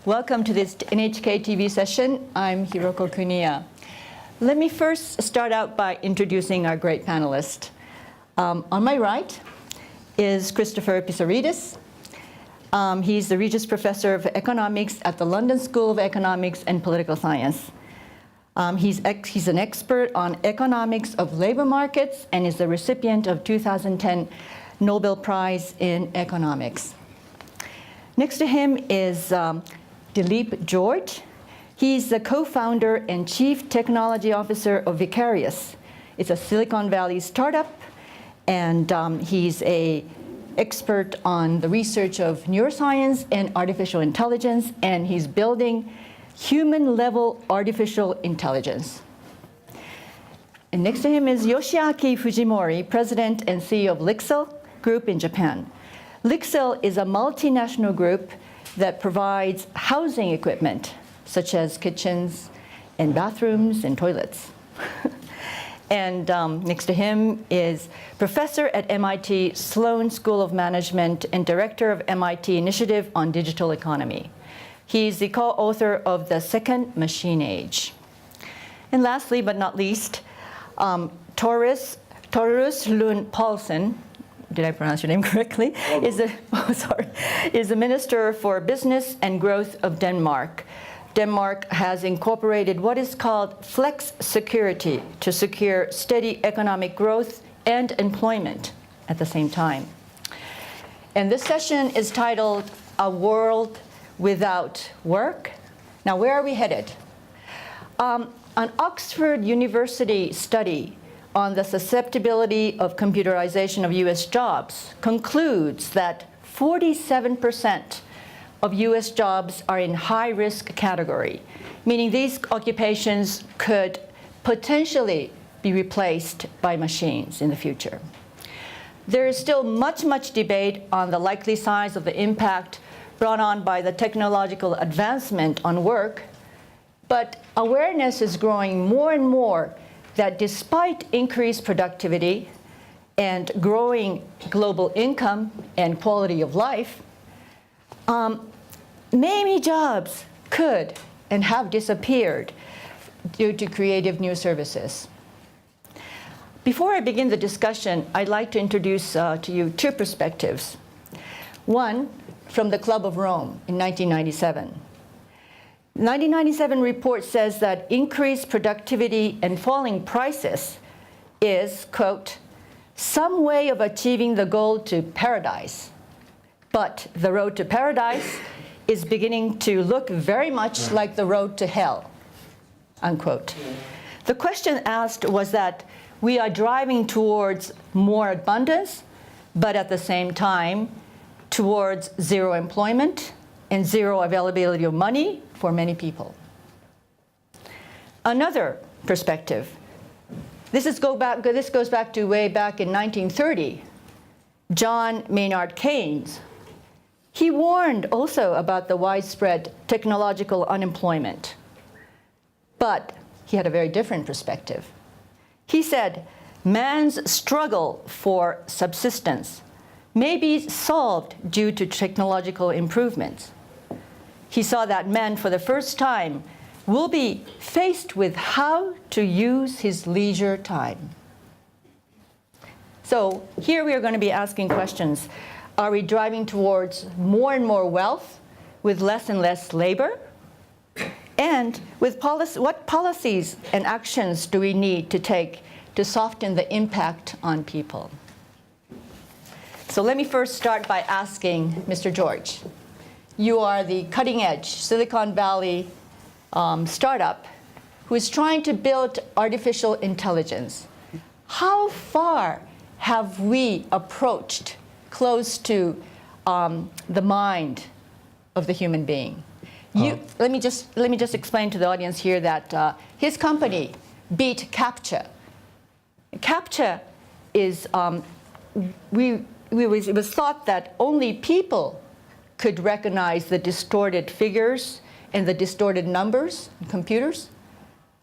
Welcome to this NHK TV session. I'm Hiroko Kuniya. Let me first start out by introducing our great panelists. On my right is Christopher Pissarides. He's the Regius Professor of Economics at the London School of Economics and Political Science. He's an expert on economics of labor markets and is the recipient of 2010 Nobel Prize in Economics. Next to him is Dileep George. He's the co-founder and chief technology officer of Vicarious. It's a Silicon Valley startup, and he's an expert on the research of neuroscience and artificial intelligence, and he's building human-level artificial intelligence. And next to him is Yoshiaki Fujimori, president and CEO of Lixil Group in Japan. Lixil is a multinational group that provides housing equipment, such as kitchens and bathrooms and toilets. And next to him is professor at MIT Sloan School of Management and director of MIT Initiative on Digital Economy. He's the co-author of The Second Machine Age. And lastly, but not least, Torus Lund Poulsen, did I pronounce your name correctly? Is the Minister for Business and Growth of Denmark. Denmark has incorporated what is called flex security to secure steady economic growth and employment at the same time. And this session is titled A World Without Work. Now, where are we headed? An Oxford University study on the susceptibility of computerization of US jobs concludes that 47% of US jobs are in high-risk category, meaning these occupations could potentially be replaced by machines in the future. There is still much debate on the likely size of the impact brought on by the technological advancement on work, but awareness is growing more and more that despite increased productivity and growing global income and quality of life, many jobs could and have disappeared due to creative new services. Before I begin the discussion, I'd like to introduce to you two perspectives. One, from the Club of Rome in 1997. The 1997 report says that increased productivity and falling prices is, quote, some way of achieving the goal to paradise. But the road to paradise is beginning to look very much like the road to hell, unquote. The question asked was that we are driving towards more abundance, but at the same time, towards zero employment and zero availability of money for many people. Another perspective, this goes back to way back in 1930, John Maynard Keynes. He warned also about the widespread technological unemployment, but he had a very different perspective. He said, man's struggle for subsistence may be solved due to technological improvements. He saw that man, for the first time, will be faced with how to use his leisure time. So here we are going to be asking questions. Are we driving towards more and more wealth with less and less labor? And with what policies and actions do we need to take to soften the impact on people? So let me first start by asking Mr. George. You are the cutting-edge Silicon Valley startup who is trying to build artificial intelligence. How far have we approached close to the mind of the human being? Let me just explain to the audience here that his company beat CAPTCHA. CAPTCHA is it was thought that only people could recognize the distorted figures and the distorted numbers in computers,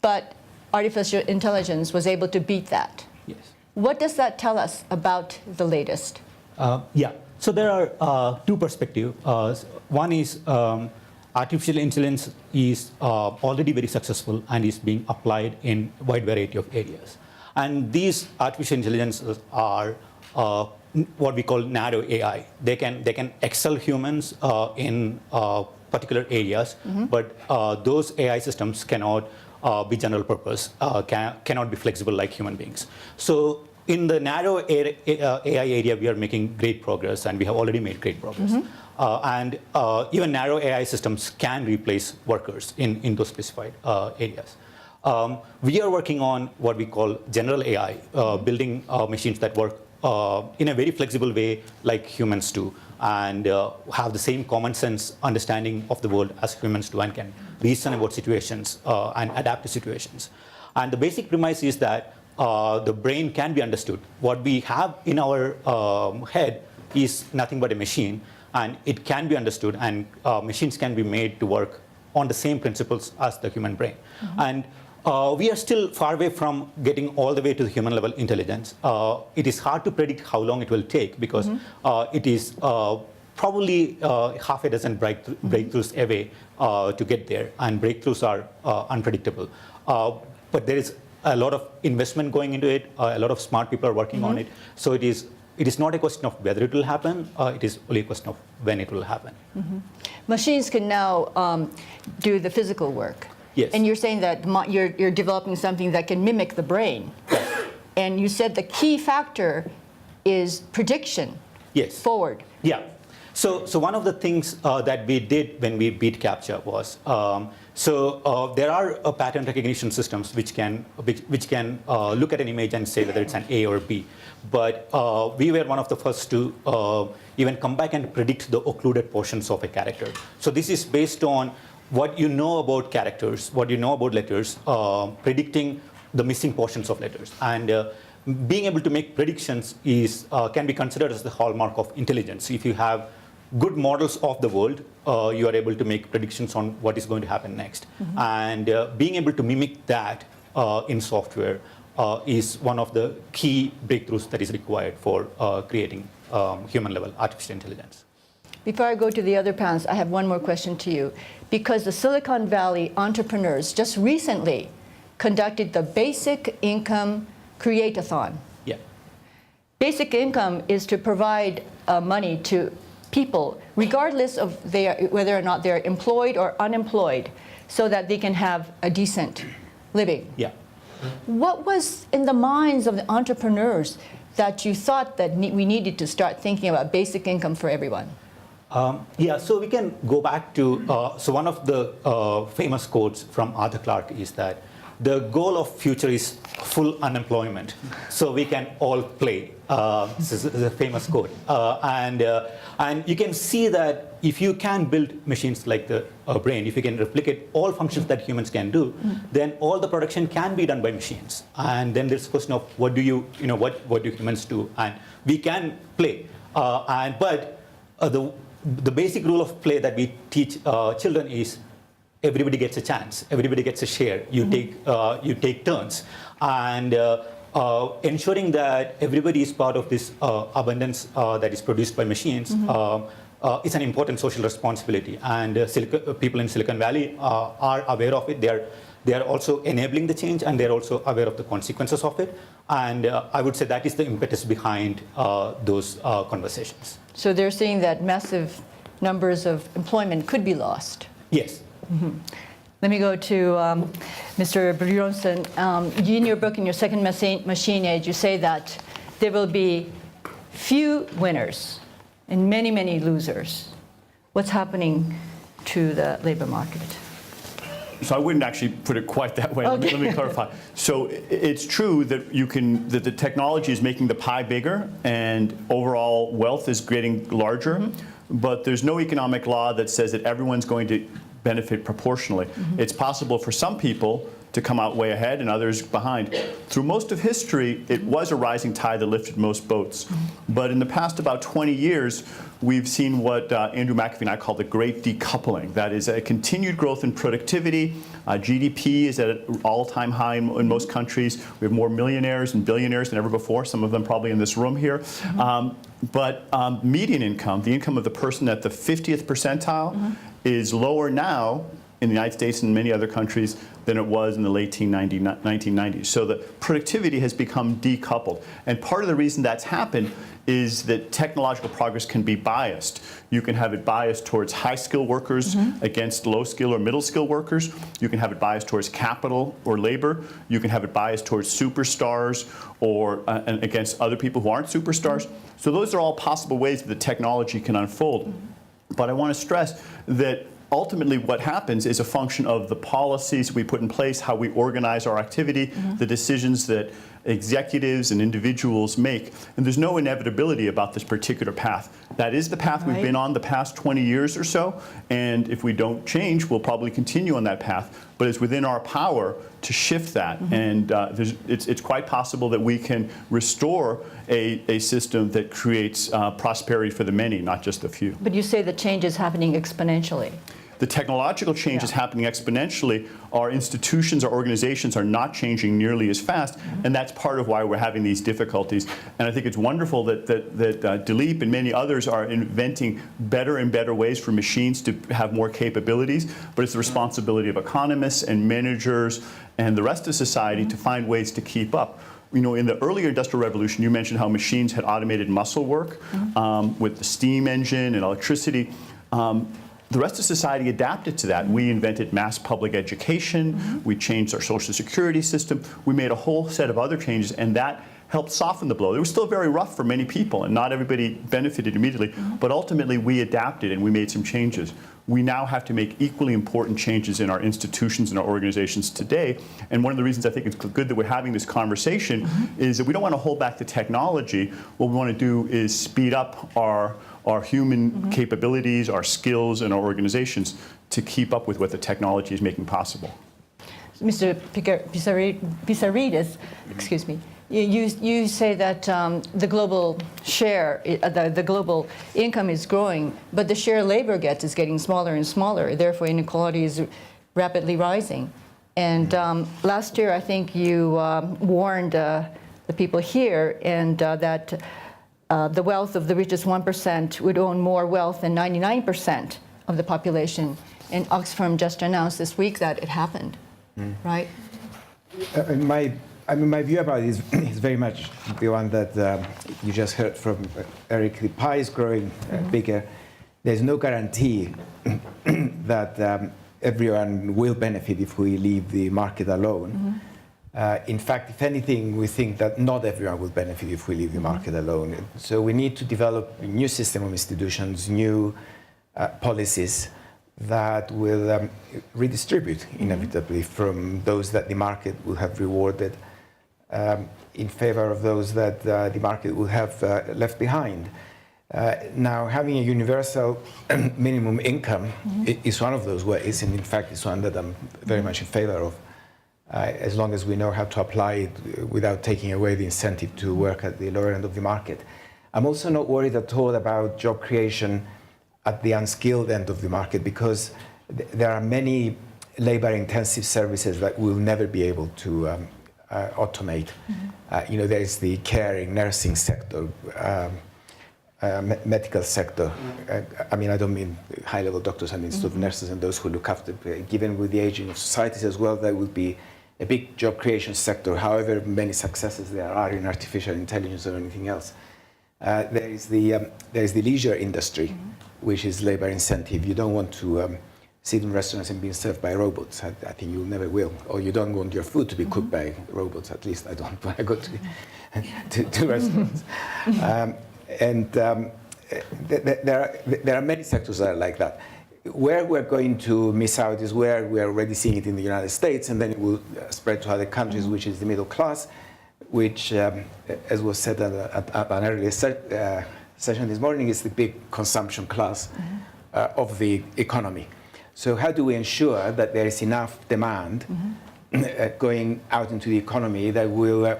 but artificial intelligence was able to beat that. Yes. What does that tell us about the latest? Yeah. So there are two perspectives. One is artificial intelligence is already very successful and is being applied in a wide variety of areas. And these artificial intelligences are what we call narrow AI. They can excel humans in particular areas, but those AI systems cannot be general purpose, cannot be flexible like human beings. So in the narrow AI area, we are making great progress, and we have already made great progress. And even narrow AI systems can replace workers in those specified areas. We are working on what we call general AI, building machines that work in a very flexible way like humans do, and have the same common sense understanding of the world as humans do, and can reason about situations and adapt to situations. And the basic premise is that the brain can be understood. What we have in our head is nothing but a machine, and it can be understood, and machines can be made to work on the same principles as the human brain. And we are still far away from getting all the way to the human level intelligence. It is hard to predict how long it will take, because it is probably half a dozen breakthroughs away to get there, and breakthroughs are unpredictable. But there is a lot of investment going into it. A lot of smart people are working on it. So it is not a question of whether it will happen. It is only a question of when it will happen. Machines can now do the physical work. Yes. And you're saying that you're developing something that can mimic the brain. And you said the key factor is prediction. Yes. Forward. Yeah. So one of the things that we did when we beat CAPTCHA was, there are pattern recognition systems which can look at an image and say whether it's an A or B. But we were one of the first to even come back and predict the occluded portions of a character. So this is based on what you know about characters, what you know about letters, predicting the missing portions of letters. And being able to make predictions can be considered as the hallmark of intelligence. If you have good models of the world, you are able to make predictions on what is going to happen next. And being able to mimic that in software is one of the key breakthroughs that is required for creating human-level artificial intelligence. Before I go to the other panels, I have one more question to you. Because the Silicon Valley entrepreneurs just recently conducted the Basic Income Create-a-thon. Yeah. Basic income is to provide money to people, regardless of whether or not they're employed or unemployed, so that they can have a decent living. Yeah. What was in the minds of the entrepreneurs that you thought that we needed to start thinking about basic income for everyone? So we can go back to, one of the famous quotes from Arthur Clarke is that the goal of future is full unemployment, so we can all play. This is a famous quote. And you can see that if you can build machines like the brain, if you can replicate all functions that humans can do, then all the production can be done by machines. And then there's a question of what do humans do? And we can play. But the basic rule of play that we teach children is everybody gets a chance, everybody gets a share. You take turns, and ensuring that everybody is part of this abundance that is produced by machines is an important social responsibility. And people in Silicon Valley are aware of it. They are also enabling the change, and they're also aware of the consequences of it. And I would say that is the impetus behind those conversations. So they're saying that massive numbers of employment could be lost. Yes. Let me go to Mr. Brynjolfsson. In your book, in your second Machine Age, you say that there will be few winners and many, many losers. What's happening to the labor market? So I wouldn't actually put it quite that way. Okay. Let me clarify. So it's true that that the technology is making the pie bigger and overall wealth is getting larger, but there's no economic law that says that everyone's going to benefit proportionally. It's possible for some people to come out way ahead and others behind. Through most of history, it was a rising tide that lifted most boats. But in the past about 20 years, we've seen what Andrew McAfee and I call the great decoupling. That is a continued growth in productivity. GDP is at an all-time high in most countries. We have more millionaires and billionaires than ever before, some of them probably in this room here. But median income, the income of the person at the 50th percentile, is lower now in the United States and many other countries than it was in the late 1990s. So the productivity has become decoupled. And part of the reason that's happened is that technological progress can be biased. You can have it biased towards high-skill workers against low-skill or middle-skill workers. You can have it biased towards capital or labor. You can have it biased towards superstars or and against other people who aren't superstars. So those are all possible ways that the technology can unfold. But I want to stress that ultimately what happens is a function of the policies we put in place, how we organize our activity, the decisions that executives and individuals make. And there's no inevitability about this particular path. That is the path we've been on the past 20 years or so. And if we don't change, we'll probably continue on that path. But it's within our power to shift that. And it's quite possible that we can restore a system that creates prosperity for the many, not just the few. But you say the change is happening exponentially. The technological change is happening exponentially. Our institutions, our organizations are not changing nearly as fast, and that's part of why we're having these difficulties. And I think it's wonderful that Dileep and many others are inventing better and better ways for machines to have more capabilities, but it's the responsibility of economists and managers and the rest of society to find ways to keep up. You know, in the earlier industrial revolution, you mentioned how machines had automated muscle work with the steam engine and electricity. The rest of society adapted to that. We invented mass public education. We changed our social security system. We made a whole set of other changes, and that helped soften the blow. It was still very rough for many people, and not everybody benefited immediately. But ultimately, we adapted, and we made some changes. We now have to make equally important changes in our institutions and our organizations today. And one of the reasons I think it's good that we're having this conversation is that we don't want to hold back the technology. What we want to do is speed up our human capabilities, our skills, and our organizations to keep up with what the technology is making possible. Mr. Pissarides, excuse me, you say that the global share, the global income is growing, but the share labor gets is getting smaller and smaller. Therefore, inequality is rapidly rising. And last year, I think you warned the people here and that the wealth of the richest 1% would own more wealth than 99% of the population. And Oxfam just announced this week that it happened, right? My view about it is very much the one that you just heard from Eric. The pie is growing bigger. There's no guarantee that everyone will benefit if we leave the market alone. In fact, if anything, we think that not everyone will benefit if we leave the market alone. So we need to develop a new system of institutions, new policies that will redistribute inevitably from those that the market will have rewarded in favor of those that the market will have left behind. Now, having a universal minimum income is one of those ways, and in fact, it's one that I'm very much in favor of, as long as we know how to apply it without taking away the incentive to work at the lower end of the market. I'm also not worried at all about job creation at the unskilled end of the market, because there are many labor-intensive services that we'll never be able to automate. There is the caring, nursing sector, medical sector. I don't mean high-level doctors, I mean sort of nurses and those who look after. Given with the aging of societies as well, there will be a big job creation sector, however many successes there are in artificial intelligence or anything else. There is the leisure industry, which is labor incentive. You don't want to sit in restaurants and being served by robots. I think you never will. Or you don't want your food to be cooked by robots. At least I don't when I go to restaurants. There are many sectors that are like that. Where we're going to miss out is where we're already seeing it in the United States, and then it will spread to other countries, which is the middle class, which, as was said at an earlier session this morning, is the big consumption class of the economy. So how do we ensure that there is enough demand going out into the economy that will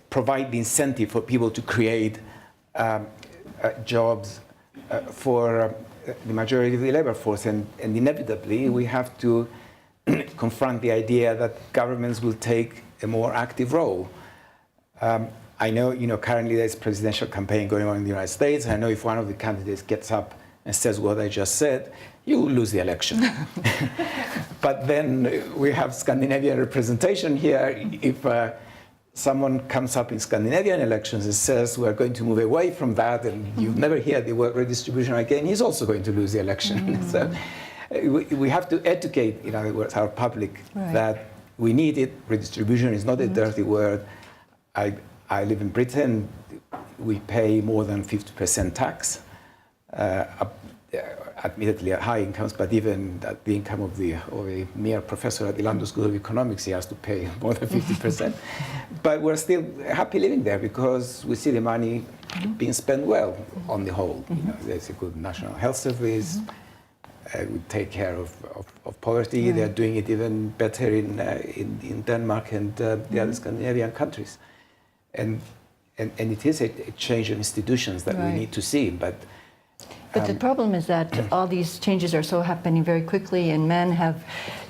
provide the incentive for people to create jobs for the majority of the labor force? And inevitably, we have to confront the idea that governments will take a more active role. I know, currently there's a presidential campaign going on in the United States. I know if one of the candidates gets up and says what I just said, you will lose the election. But then we have Scandinavian representation here. If someone comes up in Scandinavian elections and says we're going to move away from that and you never hear the word redistribution again, he's also going to lose the election. So we have to educate, in other words, our public that we need it. Redistribution is not a dirty word. I live in Britain. We pay more than 50% tax. Admittedly at high incomes, but even at the income of a mere professor at the London School of Economics, he has to pay more than 50%. But we're still happy living there because we see the money being spent well on the whole. You know, there's a good national health service. We take care of poverty. They're doing it even better in Denmark and the other Scandinavian countries. And it is a change of institutions that we need to see. But the problem is that all these changes are so happening very quickly, and men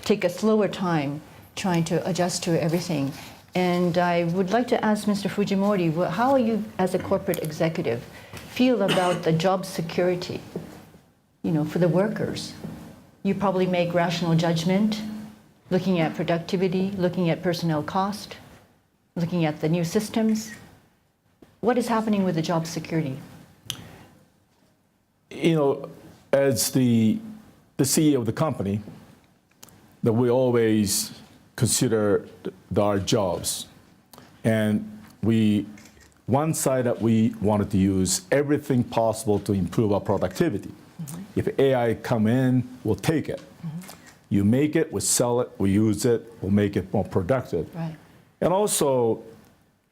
take a slower time trying to adjust to everything. And I would like to ask Mr. Fujimori, how you, as a corporate executive, feel about the job security, for the workers? You probably make rational judgment, looking at productivity, looking at personnel cost, looking at the new systems. What is happening with the job security? As the CEO of the company, that we always consider our jobs. And one side that we wanted to use everything possible to improve our productivity. If AI come in, we'll take it. You make it, we sell it, we use it, we'll make it more productive. Right. And also,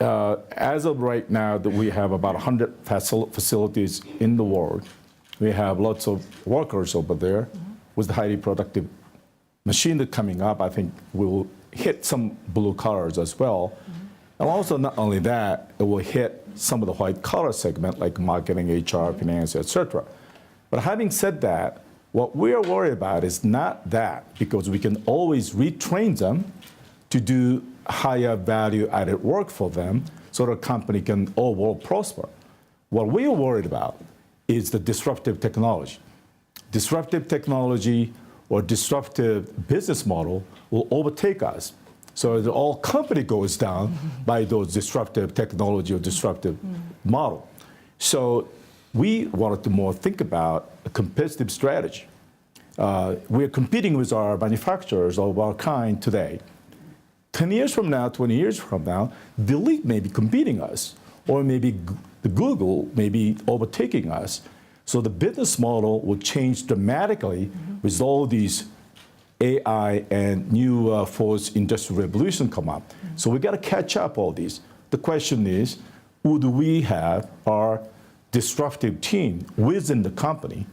as of right now, that we have about 100 facilities in the world. We have lots of workers over there with the highly productive machine that's coming up. I think we will hit some blue collars as well. And also, not only that, it will hit some of the white collar segment like marketing, HR, finance, etc. But having said that, what we are worried about is not that, because we can always retrain them to do higher value added work for them so the company can overall prosper. What we are worried about is the disruptive technology. Disruptive technology or disruptive business model will overtake us. So the whole company goes down by those disruptive technology or disruptive model. So we wanted to more think about a competitive strategy. We're competing with our manufacturers of our kind today. 10 years from now, 20 years from now, Delete may be competing us, or maybe Google may be overtaking us. So the business model will change dramatically with all these AI and new fourth industrial revolution come up. So we got to catch up all these. The question is, who do we have our disruptive team within the company,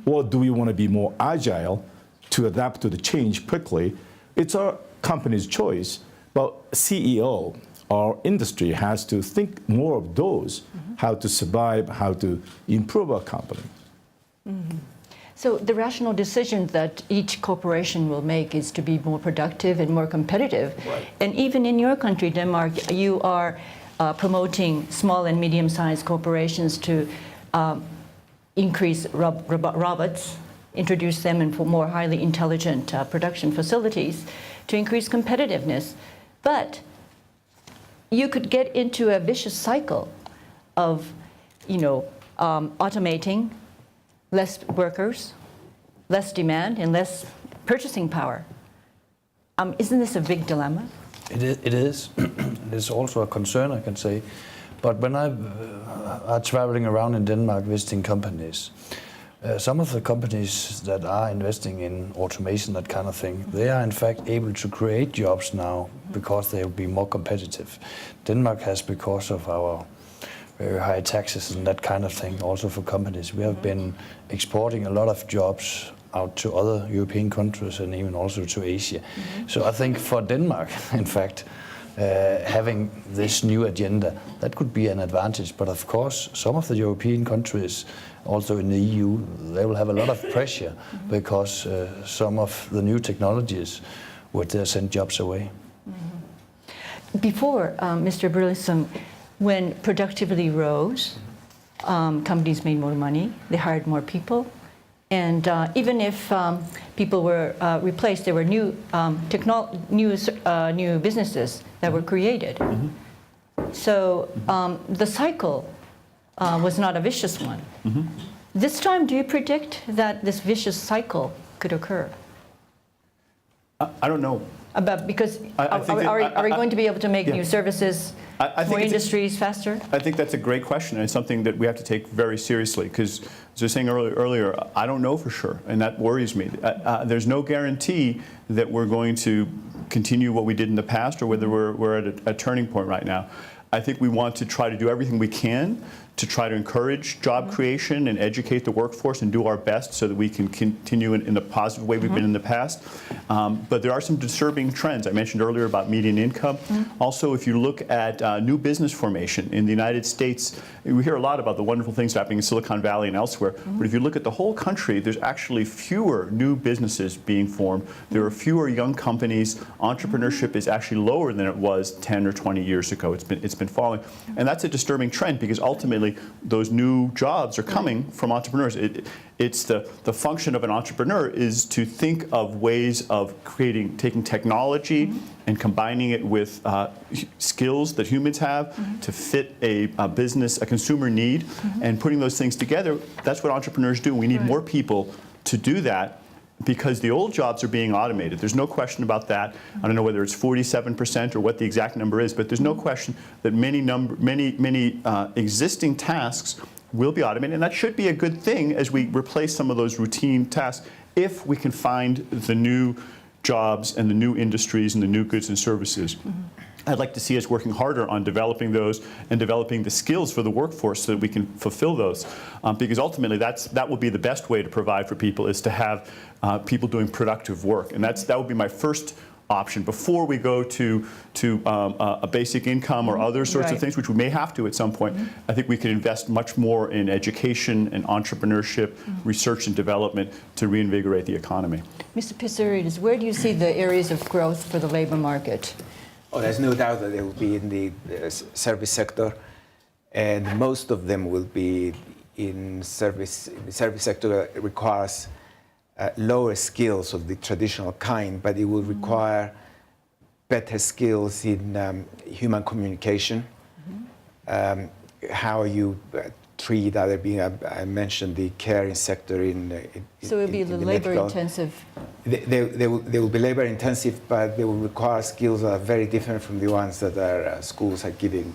or do we want to be more agile to adapt to the change quickly? It's our company's choice, but CEO, our industry has to think more of those, how to survive, how to improve our company. So the rational decision that each corporation will make is to be more productive and more competitive. Right. And even in your country, Denmark, you are promoting small and medium-sized corporations to increase robots, introduce them in more highly intelligent production facilities to increase competitiveness. But you could get into a vicious cycle of, automating, less workers, less demand, and less purchasing power. Isn't this a big dilemma? It is. It's also a concern, I can say. But when I'm traveling around in Denmark visiting companies, some of the companies that are investing in automation, that kind of thing, they are in fact able to create jobs now because they will be more competitive. Denmark has, because of our very high taxes and that kind of thing, also for companies, we have been exporting a lot of jobs out to other European countries and even also to Asia. So I think for Denmark, in fact, having this new agenda, that could be an advantage. But of course, some of the European countries, also in the EU, they will have a lot of pressure because some of the new technologies would send jobs away. Before, Mr. Burleson, when productivity rose, companies made more money, they hired more people, And even if people were replaced, there were new businesses that were created. So the cycle was not a vicious one. This time, do you predict that this vicious cycle could occur? I don't know. Because I think that- are we going to be able to make yeah. new services, I think more it's a- industries faster? I think that's a great question, and it's something that we have to take very seriously, because as I was saying earlier, I don't know for sure, and that worries me. There's no guarantee that we're going to continue what we did in the past, or whether we're at a turning point right now. I think we want to try to do everything we can to try to encourage job creation and educate the workforce and do our best so that we can continue in the positive way we've been in the past. But there are some disturbing trends. I mentioned earlier about median income. Also, if you look at new business formation in the United States, we hear a lot about the wonderful things happening in Silicon Valley and elsewhere. But if you look at the whole country, there's actually fewer new businesses being formed. There are fewer young companies. Entrepreneurship is actually lower than it was 10 or 20 years ago. It's been falling. And that's a disturbing trend, because ultimately those new jobs are coming from entrepreneurs. It's the function of an entrepreneur is to think of ways of taking technology and combining it with skills that humans have to fit a business, a consumer need, and putting those things together. That's what entrepreneurs do. We need more people to do that, because the old jobs are being automated. There's no question about that. I don't know whether it's 47% or what the exact number is, but there's no question that many existing tasks will be automated, and that should be a good thing as we replace some of those routine tasks, if we can find the new jobs and the new industries and the new goods and services. I'd like to see us working harder on developing those and developing the skills for the workforce so that we can fulfill those. Because ultimately that will be the best way to provide for people, is to have people doing productive work. And that would be my first option before we go to a basic income or other sorts of things, which we may have to at some point. I think we can invest much more in education and entrepreneurship, research and development to reinvigorate the economy. Mr. Pissarides, where do you see the areas of growth for the labor market? Oh, there's no doubt that they will be in the service sector, and most of them will be in service. The service sector requires lower skills of the traditional kind, but it will require better skills in human communication, how you treat other beings. I mentioned the caring sector So it will be the labor-intensive. They will be labor-intensive, but they will require skills that are very different from the ones that our schools are giving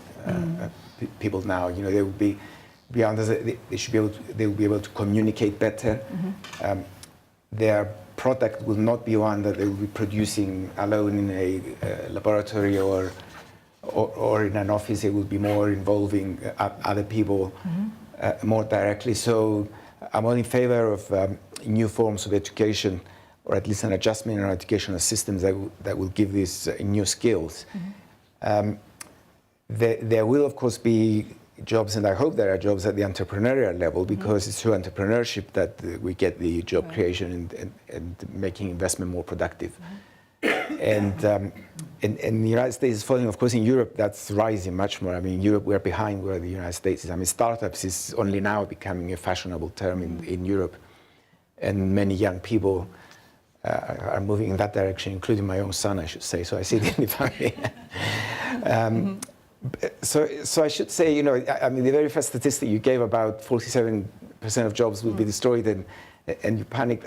people now. You know, they will be beyond. They will be able to communicate better. Their product will not be one that they will be producing alone in a laboratory or in an office. It will be more involving other people more directly. So I'm all in favor of new forms of education, or at least an adjustment in our educational systems that will give these new skills. There will, of course, be jobs, and I hope there are jobs at the entrepreneurial level, because it's through entrepreneurship that we get the job creation and making investment more productive. And the United States is following. Of course, in Europe, that's rising much more. I mean, in Europe, we're behind where the United States is. I mean, startups is only now becoming a fashionable term in Europe. And many young people are moving in that direction, including my own son, I should say. So I see it in the family. So I should say, you know, I mean, the very first statistic you gave about 47% of jobs will be destroyed, and you panicked.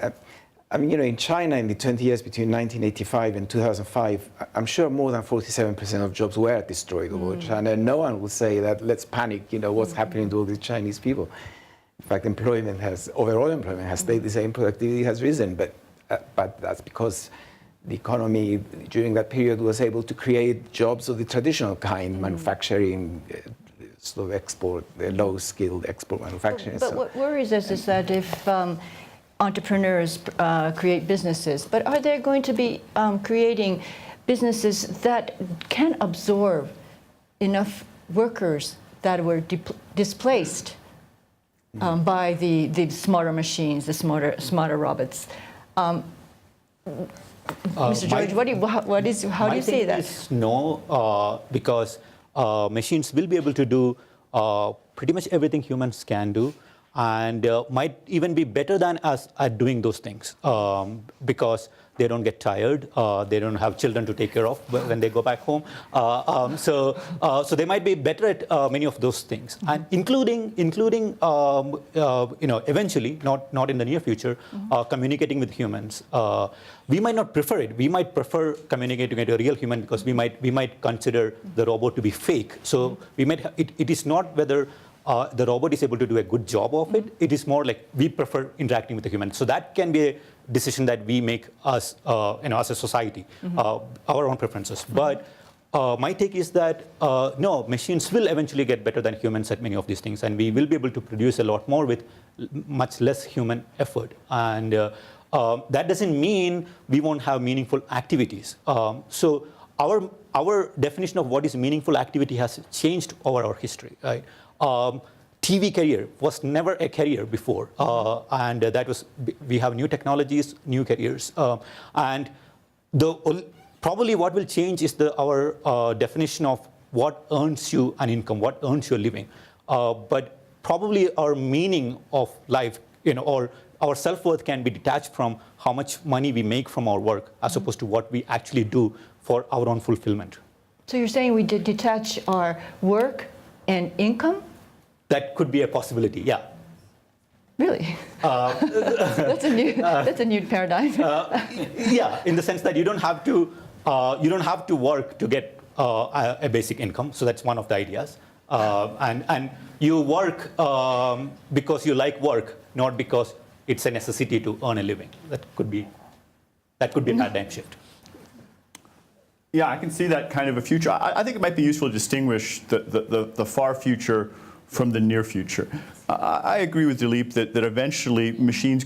I mean, you know, in China, in the 20 years between 1985 and 2005, I'm sure more than 47% of jobs were destroyed all over China. And no one will say that, let's panic, you know, what's happening to all these Chinese people. In fact, overall employment has stayed the same, productivity has risen, but that's because the economy during that period was able to create jobs of the traditional kind, manufacturing, sort of export, low-skilled export manufacturing. But what worries us is that if entrepreneurs create businesses, but are they going to be creating businesses that can absorb enough workers that were displaced by the smarter machines, the smarter robots? Mr. George, how do you see that? No, because machines will be able to do pretty much everything humans can do. and might even be better than us at doing those things because they don't get tired, they don't have children to take care of when they go back home. So they might be better at many of those things, and including eventually, not in the near future, communicating with humans. We might not prefer it. We might prefer communicating with a real human because we might consider the robot to be fake. So we might. It is not whether the robot is able to do a good job of it. It is more like we prefer interacting with the human. So that can be a decision that we make as as a society, our own preferences. But my take is that no, machines will eventually get better than humans at many of these things, and we will be able to produce a lot more with much less human effort. And that doesn't mean we won't have meaningful activities. So our definition of what is meaningful activity has changed over our history, right? TV career was never a career before, and that was, we have new technologies, new careers, and probably what will change is our definition of what earns you an income, what earns you a living, but probably our meaning of life, or our self-worth can be detached from how much money we make from our work, as opposed to what we actually do for our own fulfillment. So you're saying we did detach our work and income? That could be a possibility, yeah. Really? That's a new paradigm. Yeah, in the sense that you don't have to work to get a basic income. So that's one of the ideas. And you work because you like work, not because it's a necessity to earn a living. That could be a paradigm shift. Yeah, I can see that kind of a future. I think it might be useful to distinguish the far future from the near future. I agree with Dileep that eventually machines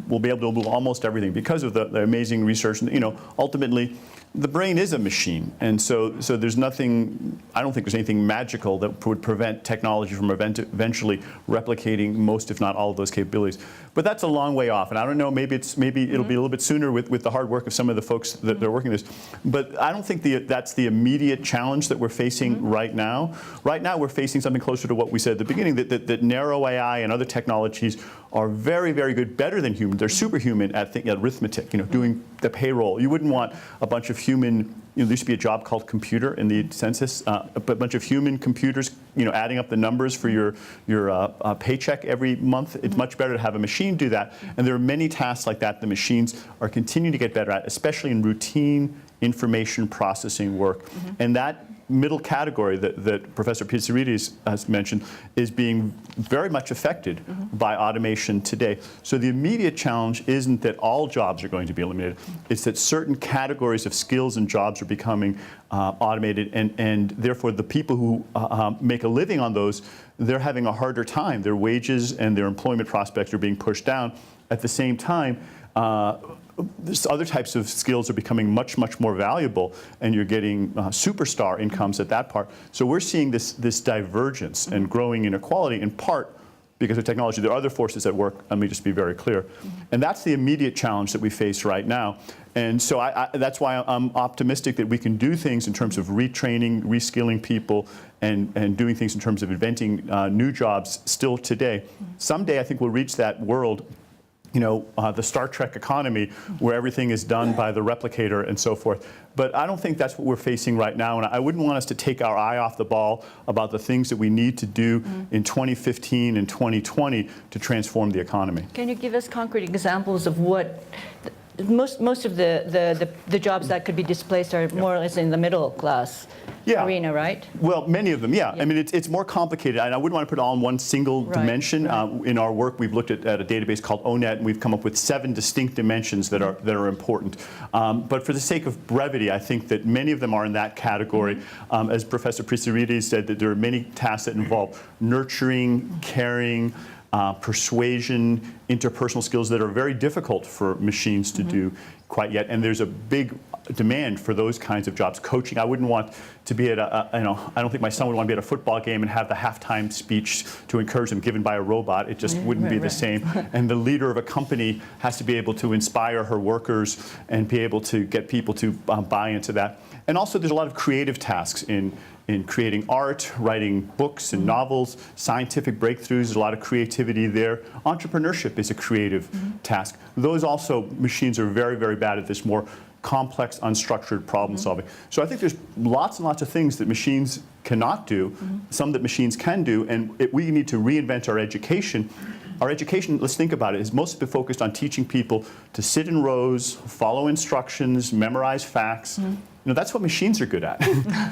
will be able to do almost everything because of the amazing research. And, ultimately, the brain is a machine, and so there's nothing. I don't think there's anything magical that would prevent technology from eventually replicating most, if not all, of those capabilities. But that's a long way off, and I don't know. Maybe it'll be a little bit sooner with the hard work of some of the folks that are working this. But I don't think that's the immediate challenge that we're facing right now. Right now, we're facing something closer to what we said at the beginning: that narrow AI and other technologies are very, very good, better than human. They're superhuman at arithmetic, doing the payroll. You wouldn't want a bunch of human, there used to be a job called computer in the census, a bunch of human computers, adding up the numbers for your paycheck every month. It's much better to have a machine do that. And there are many tasks like that the machines are continuing to get better at, especially in routine information processing work. And that middle category that Professor Pitsiridis has mentioned is being very much affected by automation today. So the immediate challenge isn't that all jobs are going to be eliminated. It's that certain categories of skills and jobs are becoming automated, and therefore the people who make a living on those, they're having a harder time. Their wages and their employment prospects are being pushed down. At the same time, other types of skills are becoming much, much more valuable, and you're getting superstar incomes at that part. So we're seeing this divergence and growing inequality, in part because of technology. There are other forces at work, let me just be very clear. And that's the immediate challenge that we face right now. And so that's why I'm optimistic that we can do things in terms of retraining, reskilling people, and doing things in terms of inventing new jobs still today. Someday I think we'll reach that world, the Star Trek economy, where everything is done by the replicator and so forth. But I don't think that's what we're facing right now, and I wouldn't want us to take our eye off the ball about the things that we need to do in 2015 and 2020 to transform the economy. Can you give us concrete examples of what most of the jobs that could be displaced are more or less in the middle class arena, right? Well, many of them, yeah. I mean, it's more complicated, and I wouldn't want to put it all in one single dimension. In our work, we've looked at a database called ONET, and we've come up with 7 distinct dimensions that are important. But for the sake of brevity, I think that many of them are in that category. As Professor Pitsiridis said, that there are many tasks that involve nurturing, caring, persuasion, interpersonal skills that are very difficult for machines to do quite yet. And there's a big demand for those kinds of jobs. Coaching, I wouldn't want to be at I don't think my son would want to be at a football game and have the halftime speech to encourage them given by a robot. It just wouldn't be the same. And the leader of a company has to be able to inspire her workers and be able to get people to buy into that. And also there's a lot of creative tasks in creating art, writing books and novels, scientific breakthroughs, there's a lot of creativity there. Entrepreneurship is a creative task. Those also, machines are very, very bad at this more complex, unstructured problem solving. So I think there's lots and lots of things that machines cannot do, some that machines can do, and we need to reinvent our education. Our education, let's think about it, is mostly focused on teaching people to sit in rows, follow instructions, memorize facts. You know, that's what machines are good at.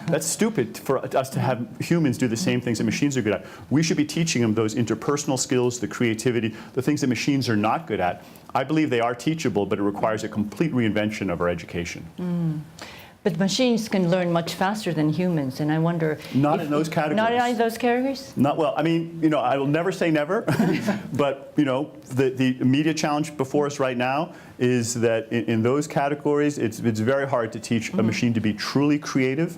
That's stupid for us to have humans do the same things that machines are good at. We should be teaching them those interpersonal skills, the creativity, the things that machines are not good at. I believe they are teachable, but it requires a complete reinvention of our education. But machines can learn much faster than humans, and I wonder... Not in those categories. Not in any of those categories? Not well. I mean, you know, I will never say never, but you know, the immediate challenge before us right now is that in those categories, it's very hard to teach a machine to be truly creative.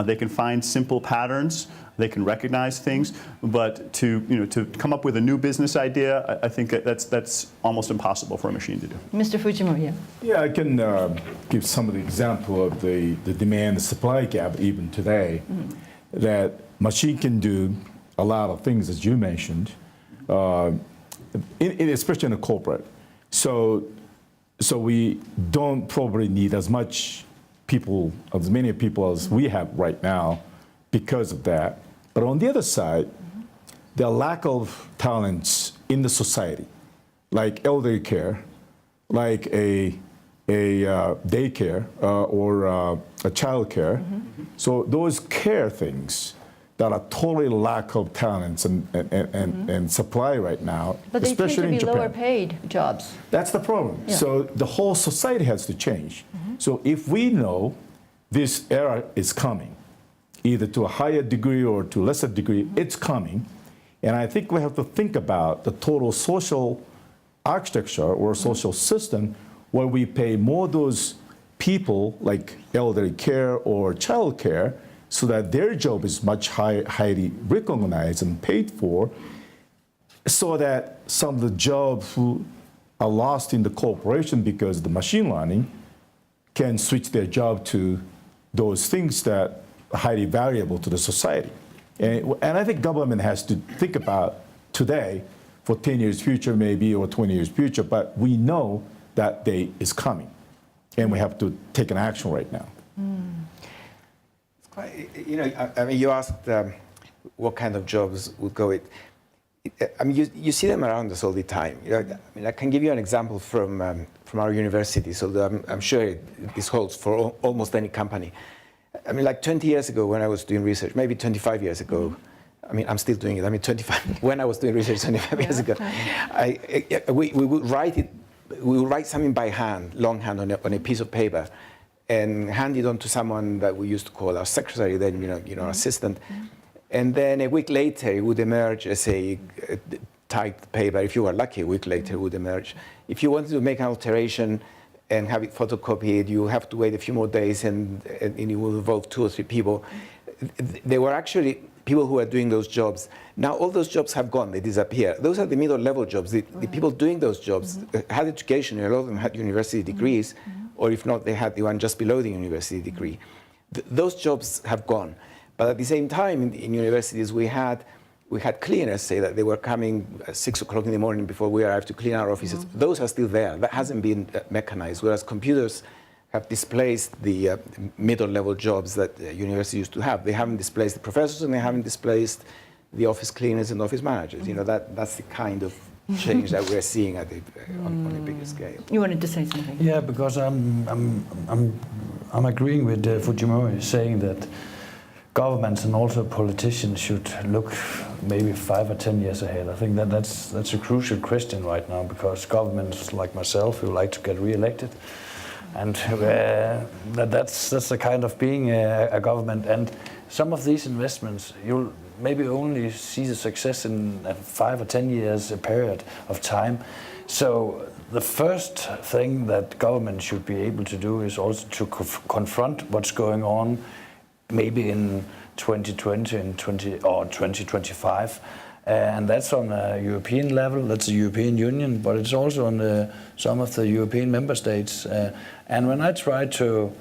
They can find simple patterns. They can recognize things, but to come up with a new business idea, I think that's almost impossible for a machine to do. Mr. Fujimori. Yeah, I can give some of the example of the demand-supply gap even today, that machine can do a lot of things, as you mentioned, especially in a corporate. So we don't probably need as many people as we have right now because of that. But on the other side, the lack of talents in the society, like elderly care, like a daycare or a child care. So those care things that are totally lack of talents and supply right now, But they tend especially to in be Japan. lower paid jobs. That's the problem. Yeah. So the whole society has to change. So if we know this era is coming, either to a higher degree or to a lesser degree, it's coming. And I think we have to think about the total social architecture or social system where we pay more those people like elderly care or child care so that their job is much highly recognized and paid for, so that some of the jobs who are lost in the corporation because of the machine learning can switch their job to those things that are highly valuable to the society. And I think government has to think about today for 10 years future maybe, or 20 years future, but we know that day is coming and we have to take an action right now. You know, I mean, you asked what kind of jobs would go it. I mean, you see them around us all the time. You know, I mean, I can give you an example from our university, so that I'm sure this holds for almost any company. I mean, like 20 years ago when I was doing research, maybe 25 years ago, I mean, I'm still doing it. I mean, 25, when I was doing research 25 years ago, we would write it, we would write something by hand, longhand on a piece of paper, and hand it on to someone that we used to call our secretary, then, you know, assistant. And then a week later, it would emerge as a typed paper. If you were lucky, a week later, it would emerge. If you wanted to make an alteration and have it photocopied, you have to wait a few more days, and it will involve 2 or 3 people. There were actually people who were doing those jobs. Now all those jobs have gone, they disappear. Those are the middle-level jobs. The people doing those jobs had education, a lot of them had university degrees, or if not, they had the one just below the university degree. Those jobs have gone. But at the same time, in universities, we had cleaners say that they were coming at 6 o'clock in the morning before we arrived to clean our offices. Those are still there. That hasn't been mechanized, whereas computers have displaced the middle-level jobs that universities used to have. They haven't displaced the professors, and they haven't displaced the office cleaners and office managers. You know, that's the kind of change that we're seeing at on a bigger scale. You wanted to say something? Yeah, because I'm agreeing with Fujimori saying that governments and also politicians should look maybe 5 or 10 years ahead. I think that's a crucial question right now, because governments like myself who like to get re-elected, and that's the kind of being a government. And some of these investments, you'll maybe only see the success in a 5 or 10 years period of time. So the first thing that government should be able to do is also to confront what's going on maybe in 2020 and 2025. And that's on a European level, that's the European Union, but it's also on some of the European member states. And when I try to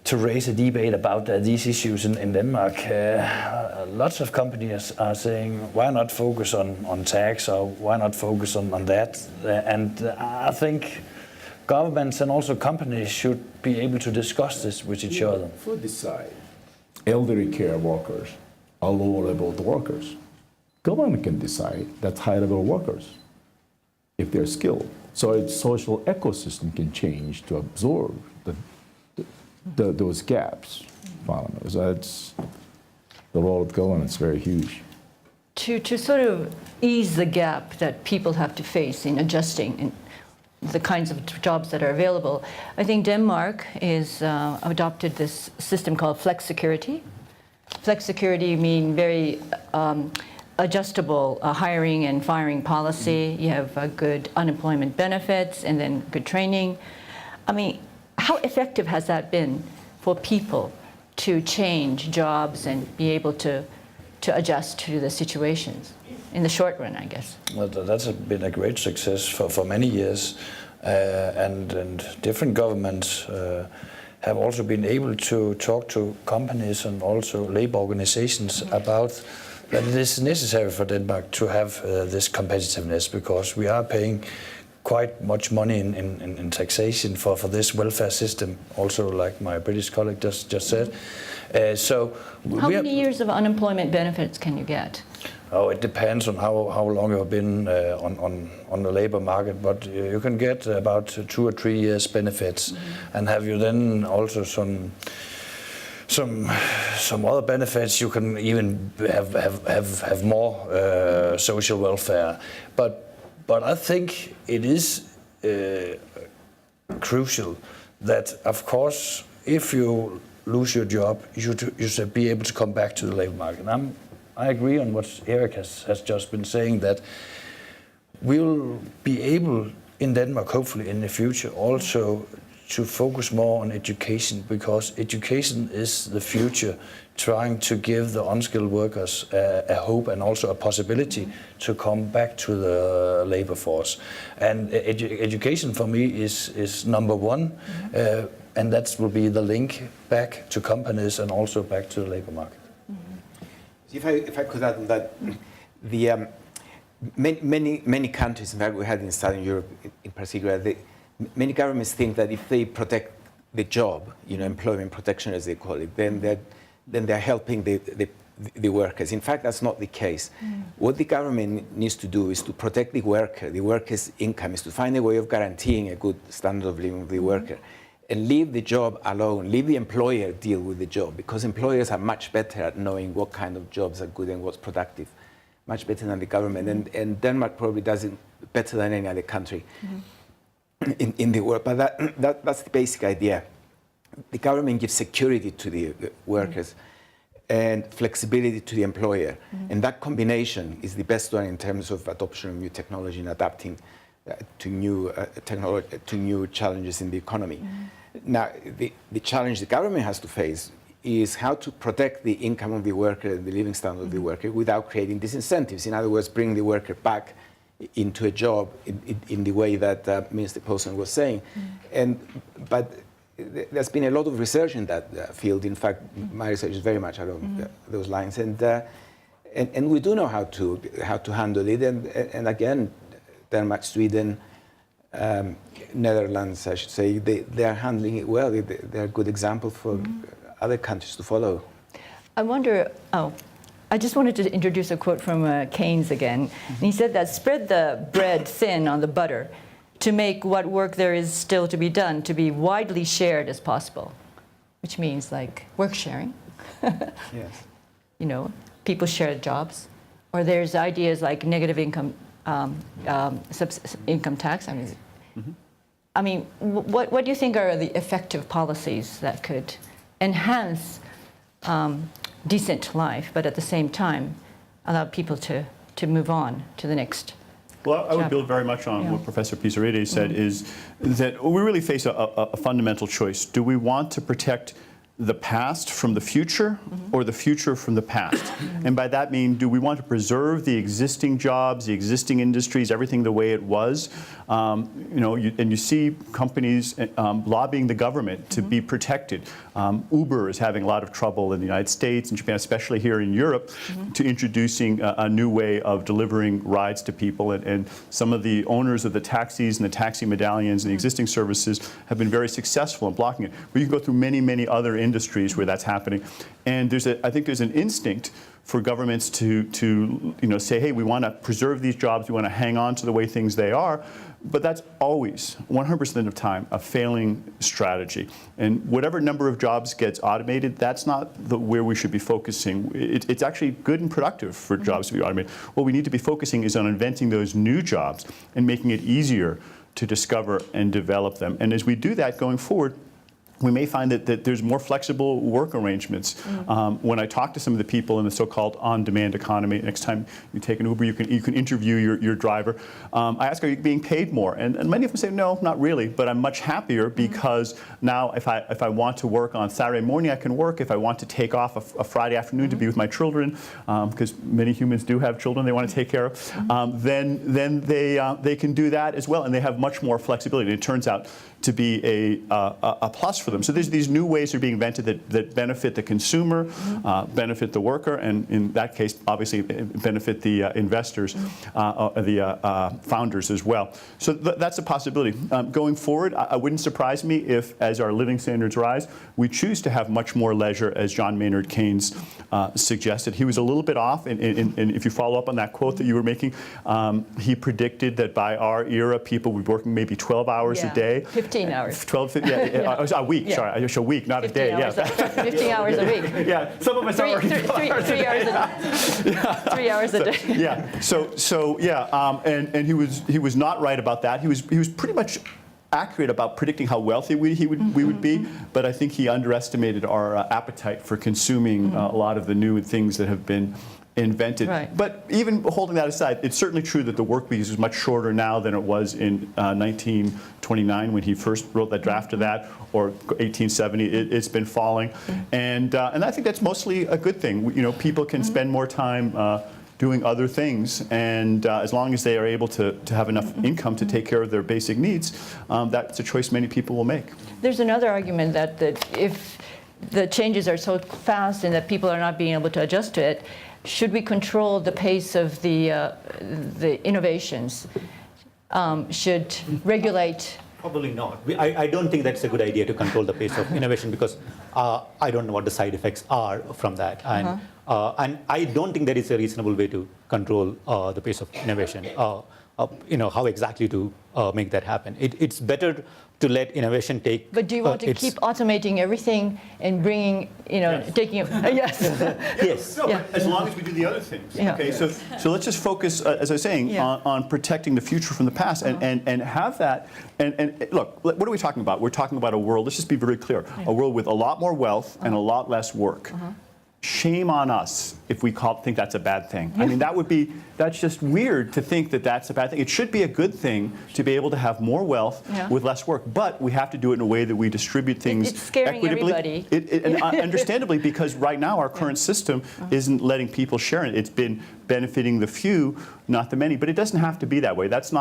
to raise a debate about these issues in Denmark. Lots of companies are saying, why not focus on tax, or why not focus on that? And I think governments and also companies should be able to discuss this with each other. For this side, elderly care workers are lower level workers. Government can decide that's high level workers if they're skilled. So its social ecosystem can change to absorb those gaps. So that's the role of government is very huge. To sort of ease the gap that people have to face in adjusting in the kinds of jobs that are available, I think Denmark is adopted this system called flexicurity. Flexicurity means very adjustable hiring and firing policy. You have good unemployment benefits and then good training. I mean, how effective has that been for people to change jobs and be able to adjust to the situations in the short run, I guess? Well, that's been a great success for many years, and different governments have also been able to talk to companies and also labor organizations about that it is necessary for Denmark to have this competitiveness, because we are paying quite much money in taxation for this welfare system, also like my British colleague just said. How many years of unemployment benefits can you get? Oh, it depends on how long you've been on the labor market, but you can get about 2 or 3 years benefits, and have you then also some other benefits. You can even have more social welfare, but I think it is crucial that, of course, if you lose your job, you should be able to come back to the labor market. I agree on what Erik has just been saying, that we'll be able in Denmark, hopefully in the future, also to focus more on education, because education is the future, trying to give the unskilled workers a hope and also a possibility to come back to the labor force. And education for me is number one, and that will be the link back to companies and also back to the labor market. If I could add on that, the many countries, in fact, we had in Southern Europe in particular, many governments think that if they protect the job, employment protection as they call it, then they're helping the workers. In fact, that's not the case. What the government needs to do is to protect the worker's income, is to find a way of guaranteeing a good standard of living of the worker, and leave the job alone, leave the employer deal with the job, because employers are much better at knowing what kind of jobs are good and what's productive, much better than the government. And Denmark probably does it better than any other country in the world. But that's the basic idea. The government gives security to the workers and flexibility to the employer. And that combination is the best one in terms of adoption of new technology and adapting to new technology, to new challenges in the economy. Now, the challenge the government has to face is how to protect the income of the worker and the living standard of the worker without creating disincentives. In other words, bring the worker back into a job in the way that Mr. Poulsen was saying. But there's been a lot of research in that field. In fact, my research is very much along those lines. And we do know how to handle it. And again, Denmark, Sweden, Netherlands, I should say, they are handling it well. They're a good example for other countries to follow. I wonder, I just wanted to introduce a quote from Keynes again. And he said that spread the bread thin on the butter to make what work there is still to be done to be widely shared as possible, which means like work sharing. Yes. People share jobs. Or there's ideas like negative income income tax. I mean, what do you think are the effective policies that could enhance decent life, but at the same time allow people to move on to the next? Well, I would build very much on what Professor Pisaretti said, is that we really face a fundamental choice. Do we want to protect the past from the future or the future from the past? And by that mean, do we want to preserve the existing jobs, the existing industries, everything the way it was? And you see companies lobbying the government to be protected. Uber is having a lot of trouble in the United States and Japan, especially here in Europe, to introducing a new way of delivering rides to people. And some of the owners of the taxis and the taxi medallions and the existing services have been very successful in blocking it. But you can go through many, many other industries where that's happening. And I think there's an instinct for governments to say, hey, we want to preserve these jobs, we want to hang on to the way things they are. But that's always, 100% of the time, a failing strategy. And whatever number of jobs gets automated, that's not where we should be focusing. It's actually good and productive for jobs to be automated. What we need to be focusing is on inventing those new jobs and making it easier to discover and develop them. And as we do that going forward, we may find that there's more flexible work arrangements. When I talk to some of the people in the so-called on-demand economy, next time you take an Uber, you can interview your driver. I ask, are you being paid more? And many of them say, no, not really, but I'm much happier because now if I want to work on Saturday morning, I can work. If I want to take off a Friday afternoon to be with my children, because many humans do have children they want to take care of, then they can do that as well, and they have much more flexibility. And it turns out to be a plus for them. So there's these new ways that are being invented that benefit the consumer, benefit the worker, and in that case, obviously, benefit the investors, the founders as well. So that's a possibility. Going forward, I wouldn't surprise me if, as our living standards rise, we choose to have much more leisure, as John Maynard Keynes suggested. He was a little bit off, and if you follow up on that quote that you were making, he predicted that by our era, people would be working maybe 12 hours a day. 15 hours. 12, a week, sorry, a week, not a day. 15 hours a week. Yeah, some of us are working 3 hours a day. 3 hours a day. Yeah, so and he was not right about that. He was pretty much accurate about predicting how wealthy we would be, but I think he underestimated our appetite for consuming a lot of the new things that have been invented. Right. But even holding that aside, it's certainly true that the work week is much shorter now than it was in 1929 when he first wrote that draft of that, or 1870. It's been falling, and I think that's mostly a good thing. People can spend more time doing other things, and as long as they are able to have enough income to take care of their basic needs, that's a choice many people will make. There's another argument that if the changes are so fast and that people are not being able to adjust to it, should we control the pace of the innovations? Should regulate? Probably not. I don't think that's a good idea to control the pace of innovation because I don't know what the side effects are from that. And I don't think there is a reasonable way to control the pace of innovation. How exactly to make that happen. It's better to let innovation take. But do you want to keep automating everything and bringing, taking it? Yes. Yes. No, as long as we do the other things. Yeah. Okay, so let's just focus, as I was saying, on protecting the future from the past, and have that. And look, what are we talking about? We're talking about a world. Let's just be very clear: a world with a lot more wealth and a lot less work. Shame on us if we think that's a bad thing. I mean, that's just weird to think that that's a bad thing. It should be a good thing to be able to have more wealth with less work, but we have to do it in a way that we distribute things it's scaring equitably. Everybody. Understandably, because right now our current system isn't letting people share it. It's been benefiting the few, not the many. But it doesn't have to be that way. There's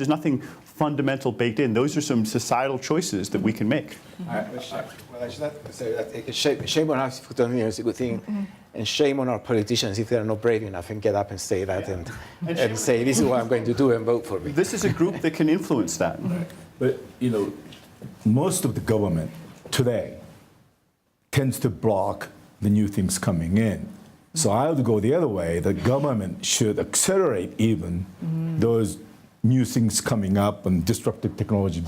nothing fundamental baked in. Those are some societal choices that we can make. Well, I should have to say that shame on us if we don't think it's a good thing, and shame on our politicians if they're not brave enough and get up and say that and say, this is what I'm going to do and vote for me. This is a group that can influence that. But, most of the government today tends to block the new things coming in. So I would go the other way. The government should accelerate even those new things coming up and disruptive technology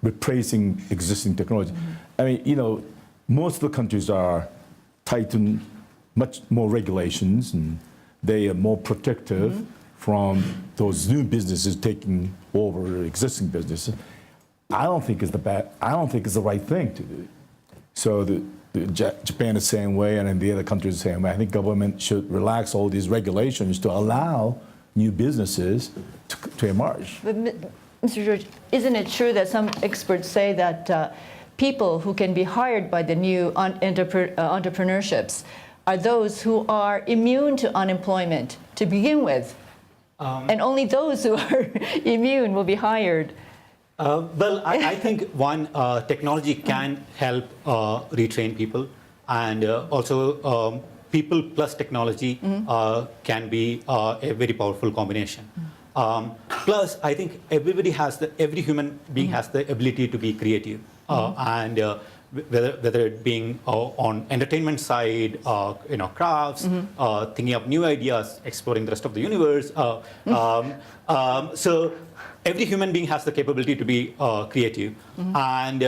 replacing existing technology. I mean, most of the countries are tighten much more regulations and they are more protective from those new businesses taking over existing businesses. I don't think it's the right thing to do. So Japan is the same way, and in the other countries the same way. I think government should relax all these regulations to allow new businesses to emerge. But Mr. George, isn't it true that some experts say that people who can be hired by the new entrepreneurships are those who are immune to unemployment to begin with. And only those who are immune will be hired. Well, I think one, technology can help retrain people, and also people plus technology can be a very powerful combination. Plus, I think every human being has the ability to be creative, and whether it being on entertainment side, crafts, thinking of new ideas, exploring the rest of the universe. So every human being has the capability to be creative, and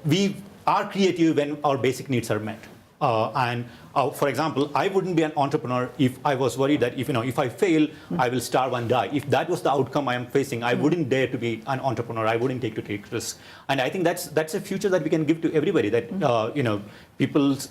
we are creative when our basic needs are met. For example, I wouldn't be an entrepreneur if I was worried that if I fail, I will starve and die. If that was the outcome I am facing, I wouldn't dare to be an entrepreneur. I wouldn't take risks. And I think that's a future that we can give to everybody. That people's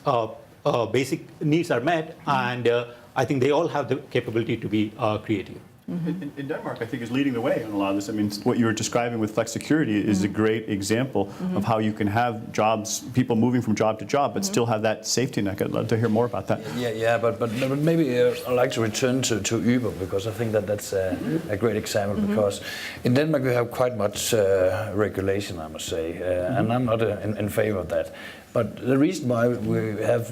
basic needs are met, and I think they all have the capability to be creative. In Denmark, I think, is leading the way on a lot of this. I mean, what you were describing with flexicurity is a great example of how you can have jobs, people moving from job to job, but still have that safety net. I'd love to hear more about that. Yeah, but maybe I'd like to return to Uber, because I think that's a great example. Because in Denmark we have quite much regulation, I must say, and I'm not in favor of that. But the reason why we have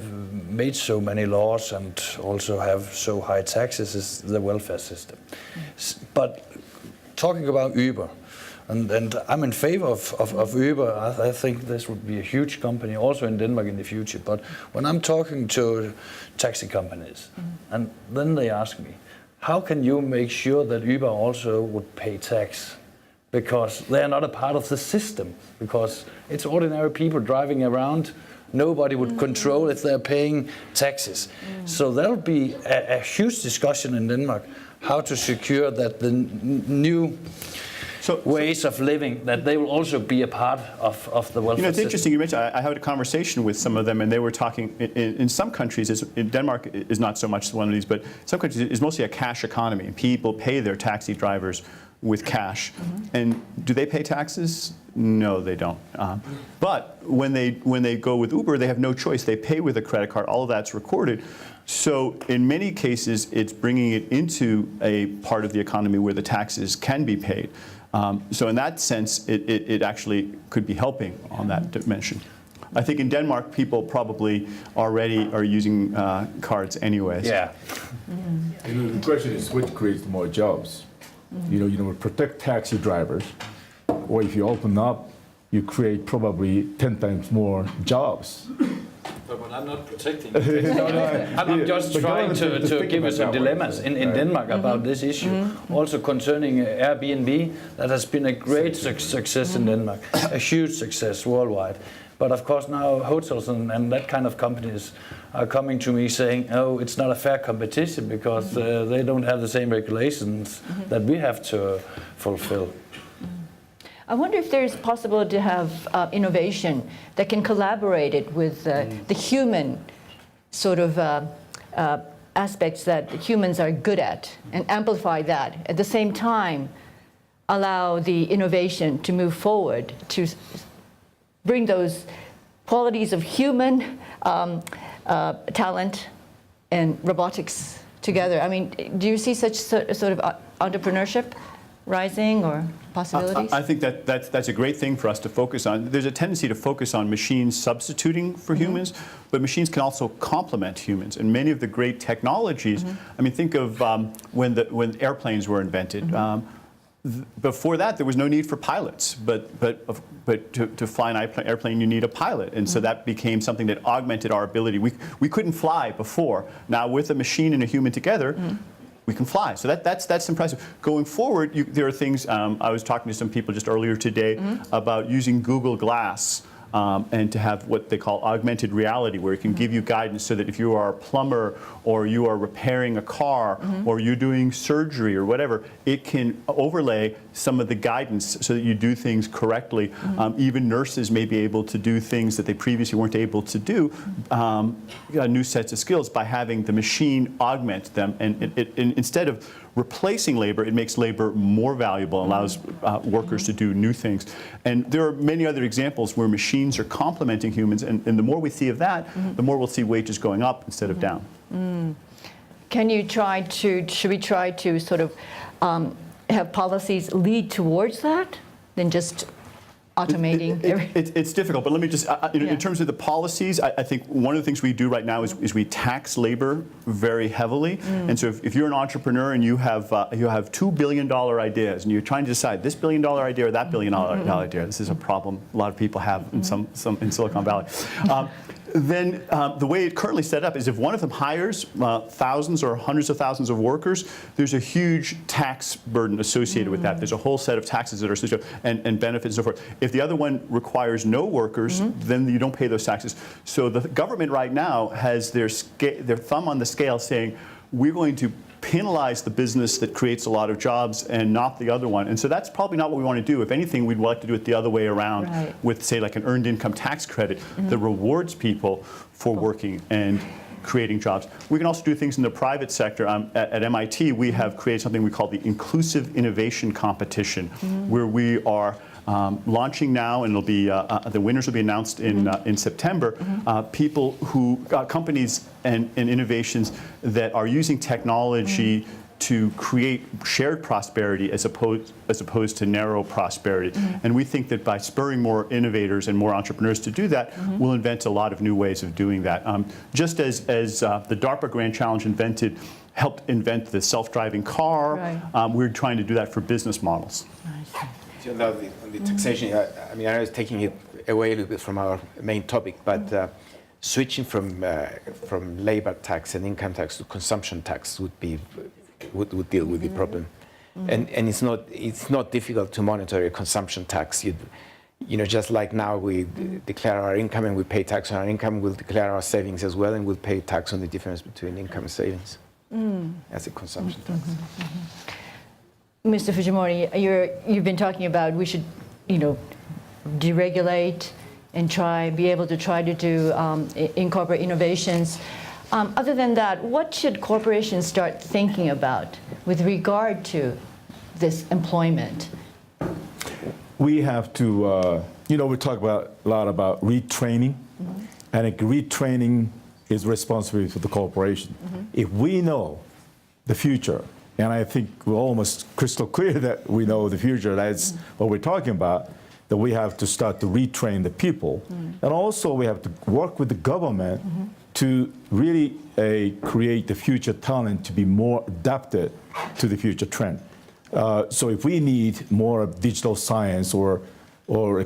made so many laws and also have so high taxes is the welfare system. But talking about Uber, and I'm in favor of Uber. I think this would be a huge company also in Denmark in the future. But when I'm talking to taxi companies, and then they ask me, how can you make sure that Uber also would pay tax? Because they are not a part of the system, because it's ordinary people driving around. Nobody would control if they're paying taxes. So there'll be a huge discussion in Denmark how to secure that the new ways of living, that they will also be a part of the welfare it's system. interesting you mentioned, I had a conversation with some of them, and they were talking, in some countries, in Denmark is not so much one of these, but some countries it's mostly a cash economy. People pay their taxi drivers with cash. And do they pay taxes? No, they don't. But when they go with Uber, they have no choice. They pay with a credit card. All of that's recorded. So in many cases, it's bringing it into a part of the economy where the taxes can be paid. So in that sense, it actually could be helping on that dimension. I think in Denmark, people probably already are using cards anyways. Yeah. The question is, what creates more jobs? Protect taxi drivers, or if you open up, you create probably 10 times more jobs. But I'm not protecting. I'm just trying to give you some dilemmas in Denmark about this issue. Also concerning Airbnb, that has been a great success in Denmark, a huge success worldwide. But of course now hotels and that kind of companies are coming to me saying, oh, it's not a fair competition because they don't have the same regulations that we have to fulfill. I wonder if there is possible to have innovation that can collaborate it with the human sort of aspects that humans are good at, and amplify that. At the same time, allow the innovation to move forward, to bring those qualities of human talent and robotics together. I mean, do you see such sort of entrepreneurship rising or possibilities? I think that's a great thing for us to focus on. There's a tendency to focus on machines substituting for humans, but machines can also complement humans. And many of the great technologies, I mean, think of when airplanes were invented. Before that, there was no need for pilots, but to fly an airplane, you need a pilot, and so that became something that augmented our ability. We couldn't fly before. Now, with a machine and a human together, we can fly. So that's impressive. Going forward, there are things. I was talking to some people just earlier today about using Google Glass. And to have what they call augmented reality, where it can give you guidance so that if you are a plumber or you are repairing a car or you're doing surgery or whatever, it can overlay some of the guidance so that you do things correctly. Even nurses may be able to do things that they previously weren't able to do, new sets of skills by having the machine augment them. And instead of replacing labor, it makes labor more valuable, allows workers to do new things. And there are many other examples where machines are complementing humans, and the more we see of that, the more we'll see wages going up instead of down. Should we try to sort of have policies lead towards that than just automating everything? It's difficult, but let me just, in terms of the policies, I think one of the things we do right now is we tax labor very heavily. And so if you're an entrepreneur and you have $2 billion ideas and you're trying to decide this $1 billion idea or that $1 billion idea, this is a problem a lot of people have in some in Silicon Valley. Then the way it currently set up is if one of them hires thousands or hundreds of thousands of workers, there's a huge tax burden associated with that. There's a whole set of taxes that are associated and benefits and so forth. If the other one requires no workers, then you don't pay those taxes. So the government right now has their thumb on the scale saying, we're going to penalize the business that creates a lot of jobs and not the other one. And so that's probably not what we want to do. If anything, we'd like to do it the other way around with, say, like an earned income tax credit that rewards people for working and creating jobs. We can also do things in the private sector. At MIT, we have created something we call the Inclusive Innovation Competition, where we are launching now, and it'll be the winners will be announced in September. Companies and innovations that are using technology to create shared prosperity as opposed to narrow prosperity. And we think that by spurring more innovators and more entrepreneurs to do that, we'll invent a lot of new ways of doing that. Just as the DARPA Grand Challenge helped invent the self-driving car, we're trying to do that for business models. On the taxation, I mean, I was taking it away a little bit from our main topic, but switching from labor tax and income tax to consumption tax would deal with the problem. And it's not difficult to monitor a consumption tax. Just like now we declare our income and we pay tax on our income, we'll declare our savings as well, and we'll pay tax on the difference between income and savings as a consumption tax. Mr. Fujimori, you've been talking about we should, deregulate and be able to try to do incorporate innovations. Other than that, what should corporations start thinking about with regard to this employment? We have to, we talk a lot about retraining, and retraining is responsibility for the corporation. If we know the future, and I think we're almost crystal clear that we know the future, that's what we're talking about, that we have to start to retrain the people. And also we have to work with the government to really create the future talent to be more adapted to the future trend. So if we need more of digital science or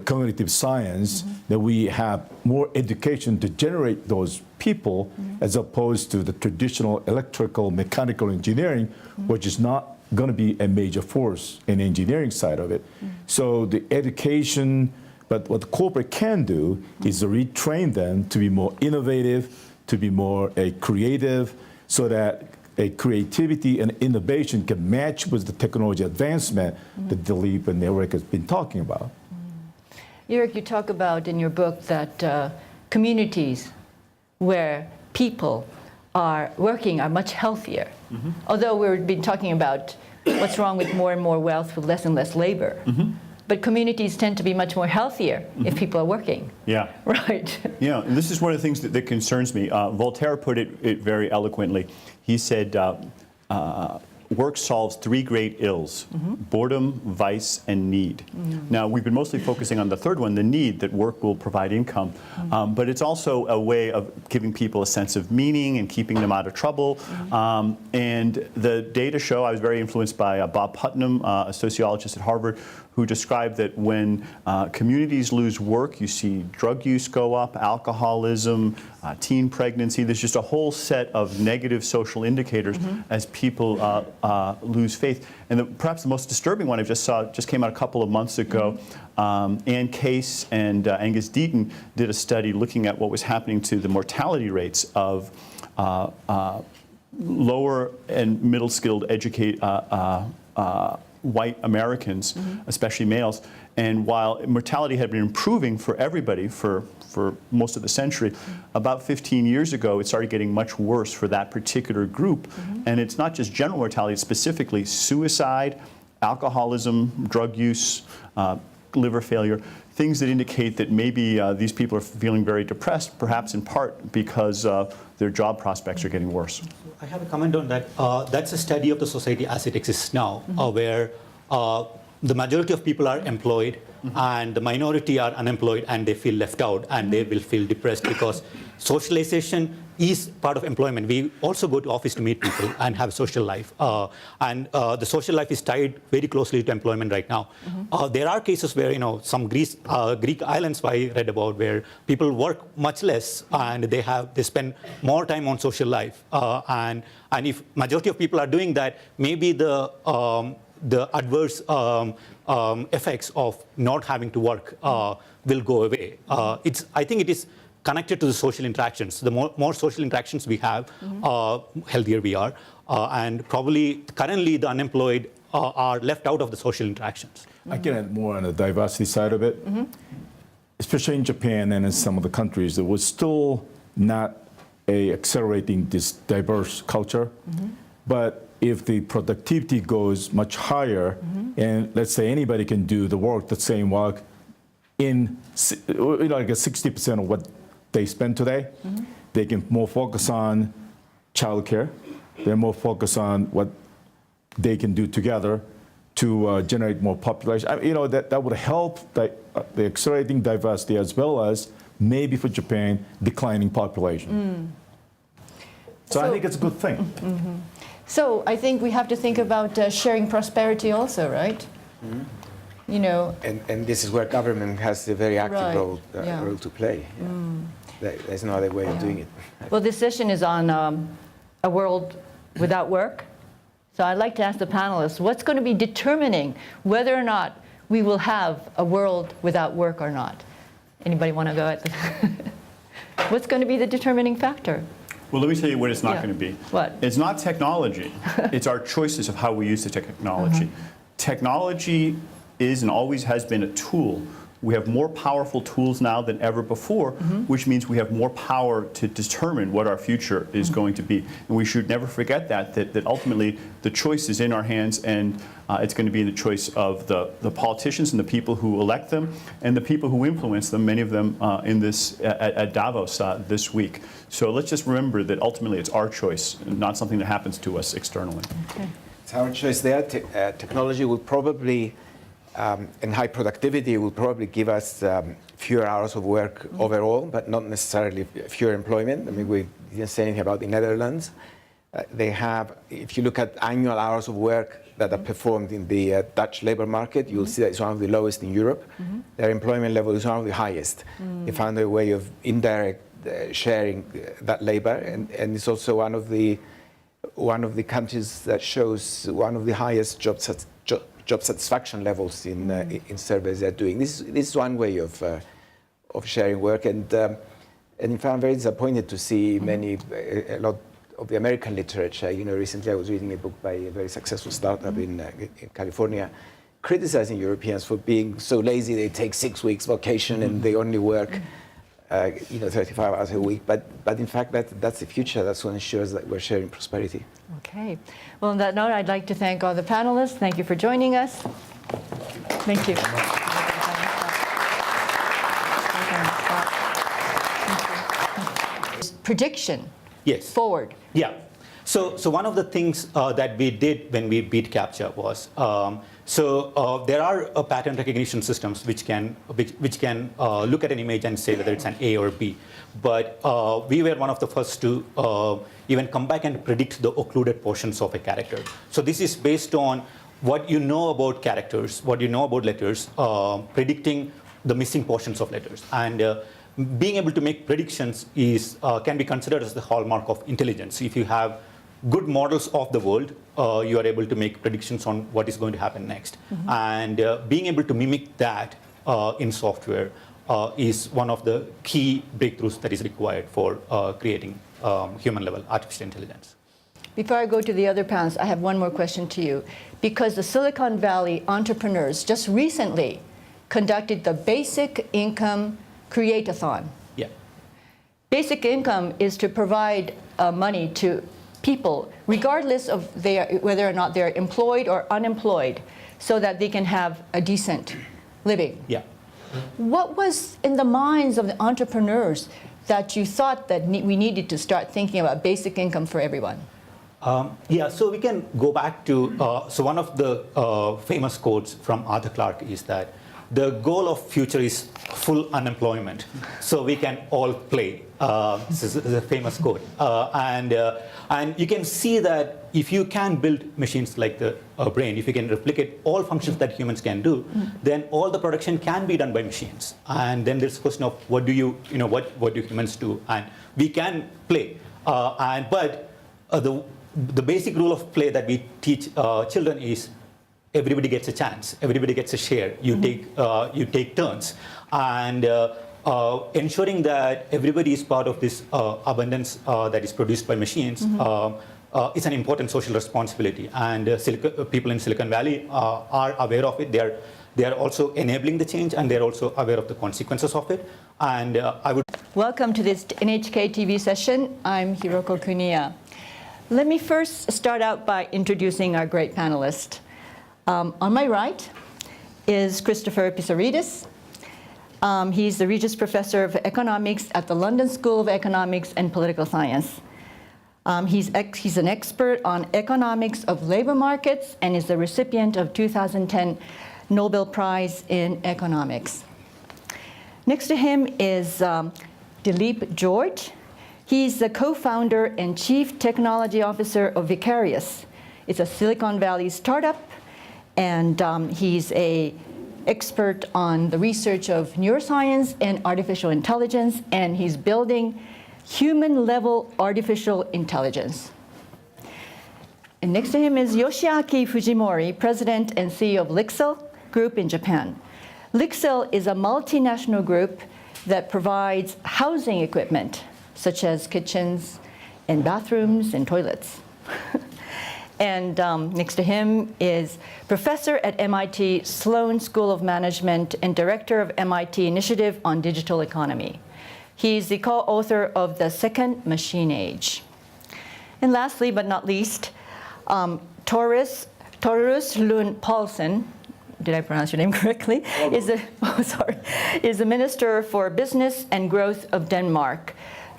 cognitive science, that we have more education to generate those people as opposed to the traditional electrical, mechanical engineering, which is not going to be a major force in the engineering side of it. So the education, but what the corporate can do is to retrain them to be more innovative, to be more creative, so that creativity and innovation can match with the technology advancement that Dilip and Eric has been talking about. Eric, you talk about in your book that communities where people are working are much healthier. Although we've been talking about what's wrong with more and more wealth with less and less labor. But communities tend to be much more healthier if people are working. Yeah. Right. Yeah, and this is one of the things that concerns me. Voltaire put it very eloquently. He said, work solves three great ills, boredom, vice, and need. Now, we've been mostly focusing on the third one, the need, that work will provide income. But it's also a way of giving people a sense of meaning and keeping them out of trouble. And the data show, I was very influenced by Bob Putnam, a sociologist at Harvard, who described that when communities lose work, you see drug use go up, alcoholism, teen pregnancy. There's just a whole set of negative social indicators as people lose faith. And perhaps the most disturbing one I just came out a couple of months ago. Ann Case and Angus Deaton did a study looking at what was happening to the mortality rates of lower and middle skilled white Americans, especially males, And while mortality had been improving for everybody for most of the century, about 15 years ago, it started getting much worse for that particular group. And it's not just general mortality, it's specifically suicide, alcoholism, drug use, liver failure, things that indicate that maybe these people are feeling very depressed, perhaps in part because their job prospects are getting worse. I have a comment on that. That's a study of the society as it exists now, where the majority of people are employed and the minority are unemployed, and they feel left out and they will feel depressed because socialization is part of employment. We also go to office to meet people and have social life. And the social life is tied very closely to employment right now. There are cases where, some Greek islands I read about where people work much less and they spend more time on social life. And if majority of people are doing that, maybe the adverse effects of not having to work will go away. I think it is connected to the social interactions. The more social interactions we have, healthier we are. And probably currently the unemployed are left out of the social interactions. I can add more on the diversity side of it. Especially in Japan and in some of the countries, there was still not accelerating this diverse culture. But if the productivity goes much higher, and let's say anybody can do the same work in like 60% of what they spend today, they can more focus on childcare. They're more focused on what they can do together to generate more population. That would help the accelerating diversity as well as maybe for Japan declining population. So I think it's a good thing. So I think we have to think about sharing prosperity also, right? And this is where government has a very active role to play. There's no other way of doing it. Well, this session is on a world without work. So I'd like to ask the panelists, what's going to be determining whether or not we will have a world without work or not? Anybody want to go at this? What's going to be the determining factor? Well, let me tell you what it's not going to be. What? It's not technology. It's our choices of how we use the technology. Technology is and always has been a tool. We have more powerful tools now than ever before, which means we have more power to determine what our future is going to be. And we should never forget that ultimately the choice is in our hands, and it's going to be in the choice of the politicians and the people who elect them and the people who influence them, many of them at Davos this week. So let's just remember that ultimately it's our choice, not something that happens to us externally. Okay. It's our choice there. Technology will probably and high productivity will probably give us fewer hours of work overall, but not necessarily fewer employment. I mean, we didn't say anything about the Netherlands. They have, if you look at annual hours of work that are performed in the Dutch labor market, you'll see that it's one of the lowest in Europe. Their employment level is one of the highest. They found a way of indirect sharing that labor, and it's also one of the countries that shows one of the highest job satisfaction levels in surveys they're doing. This is one way of sharing work, and in fact, I'm very disappointed to see a lot of the American literature. Recently I was reading a book by a very successful startup in California, criticizing Europeans for being so lazy. They take 6 weeks vacation and they only work 35 hours a week. But in fact, that's the future. That's what ensures that we're sharing prosperity. Okay. Well, on that note, I'd like to thank all the panelists. Thank you for joining us. Thank you. Prediction. Yes. Forward. Yeah. So one of the things that we did when we beat CAPTCHA was, there are pattern recognition systems which can look at an image and say whether it's an A or B. But we were one of the first to even come back and predict the occluded portions of a character. So this is based on what you know about characters, what you know about letters, predicting the missing portions of letters. And being able to make predictions can be considered as the hallmark of intelligence. If you have good models of the world, you are able to make predictions on what is going to happen next. And being able to mimic that in software is one of the key breakthroughs that is required for creating human-level artificial intelligence. Before I go to the other panels, I have one more question to you. Because the Silicon Valley entrepreneurs just recently conducted the Basic Income Create-a-thon. Yeah. Basic income is to provide money to people, regardless of whether or not they're employed or unemployed, so that they can have a decent living. Yeah. What was in the minds of the entrepreneurs that you thought that we needed to start thinking about basic income for everyone? Yeah, so we can go back to, so one of the famous quotes from Arthur Clarke is that the goal of future is full unemployment, so we can all play. This is a famous quote. And you can see that if you can build machines like the brain, if you can replicate all functions that humans can do, then all the production can be done by machines. And then there's a question of what do what do humans do? And we can play. But the basic rule of play that we teach children is everybody gets a chance, everybody gets a share. You take turns, and ensuring that everybody is part of this abundance that is produced by machines is an important social responsibility. And people in Silicon Valley are aware of it. They are also enabling the change, and they're also aware of the consequences of it. And I would Welcome to this NHK TV session. I'm Hiroko Kuniya. Let me first start out by introducing our great panelist. On my right is Christopher Pissarides. He's the Regius Professor of Economics at the London School of Economics and Political Science. He's an expert on economics of labor markets and is the recipient of 2010 Nobel Prize in Economics. Next to him is Dileep George. He's the co-founder and chief technology officer of Vicarious. It's a Silicon Valley startup, and he's an expert on the research of neuroscience and artificial intelligence, and he's building human-level artificial intelligence. And next to him is Yoshiaki Fujimori, president and CEO of Lixil Group in Japan. Lixil is a multinational group that provides housing equipment, such as kitchens and bathrooms and toilets. And next to him is professor at MIT Sloan School of Management and director of MIT Initiative on Digital Economy. He's the co-author of The Second Machine Age. And lastly, but not least, Torus Lund Poulsen, did I pronounce your name correctly? Is the Minister for Business and Growth of Denmark.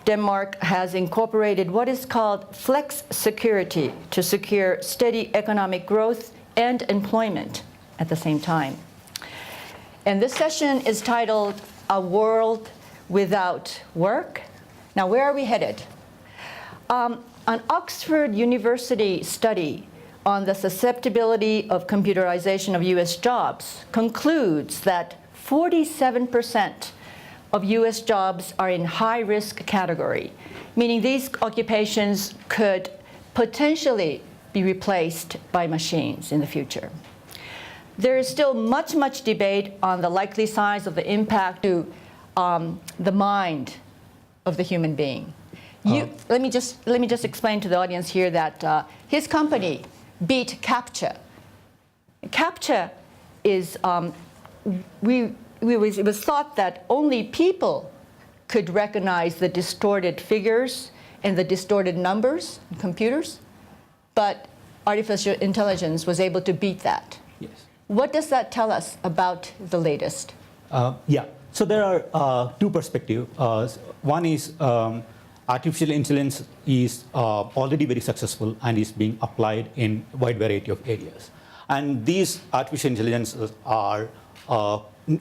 Denmark has incorporated what is called flex security to secure steady economic growth and employment at the same time. And this session is titled A World Without Work. Now, where are we headed? An Oxford University study on the susceptibility of computerization of US jobs concludes that 47% of US jobs are in high-risk category, meaning these occupations could potentially be replaced by machines in the future. There is still much debate on the likely size of the impact to the mind of the human being. Let me just explain to the audience here that his company beat CAPTCHA. CAPTCHA is it was thought that only people could recognize the distorted figures and the distorted numbers in computers, but artificial intelligence was able to beat that. yes. What does that tell us about the latest? Yeah, so there are two perspectives. One is artificial intelligence is already very successful and is being applied in a wide variety of areas. And these artificial intelligences are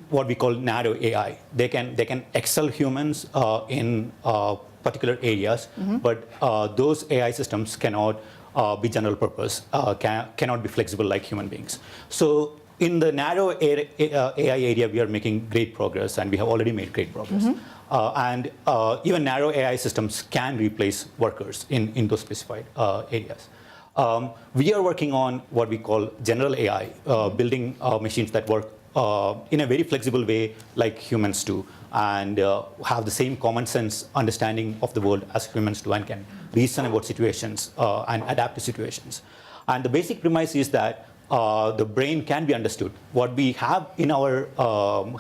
what we call narrow AI. They can excel humans in particular areas, but those AI systems cannot be general purpose, cannot be flexible like human beings. So in the narrow AI area, we are making great progress, and we have already made great progress. And even narrow AI systems can replace workers in those specified areas. We are working on what we call general AI, building machines that work in a very flexible way like humans do, and have the same common sense understanding of the world as humans do, and can reason about situations and adapt to situations. And the basic premise is that the brain can be understood. What we have in our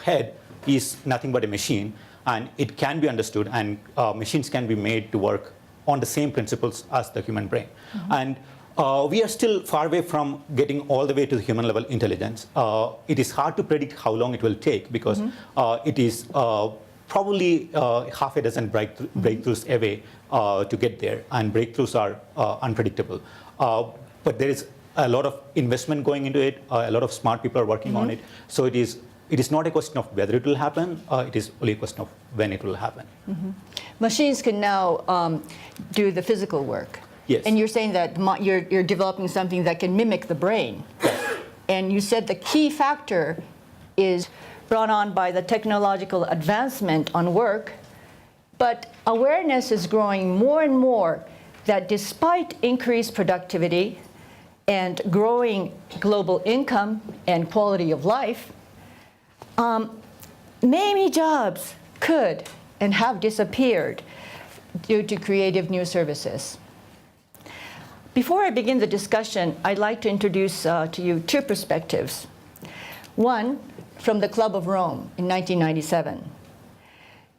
head is nothing but a machine, and it can be understood, and machines can be made to work on the same principles as the human brain. And we are still far away from getting all the way to the human level intelligence. It is hard to predict how long it will take, because it is probably half a dozen breakthroughs away to get there, and breakthroughs are unpredictable. But there is a lot of investment going into it. A lot of smart people are working on it. So it is not a question of whether it will happen. It is only a question of when it will happen. Machines can now do the physical work. Yes. And you're saying that you're developing something that can mimic the brain. And you said the key factor is brought on by the technological advancement on work. But awareness is growing more and more that despite increased productivity and growing global income and quality of life, many jobs could and have disappeared due to creative new services. Before I begin the discussion, I'd like to introduce to you two perspectives. One, from the Club of Rome in 1997.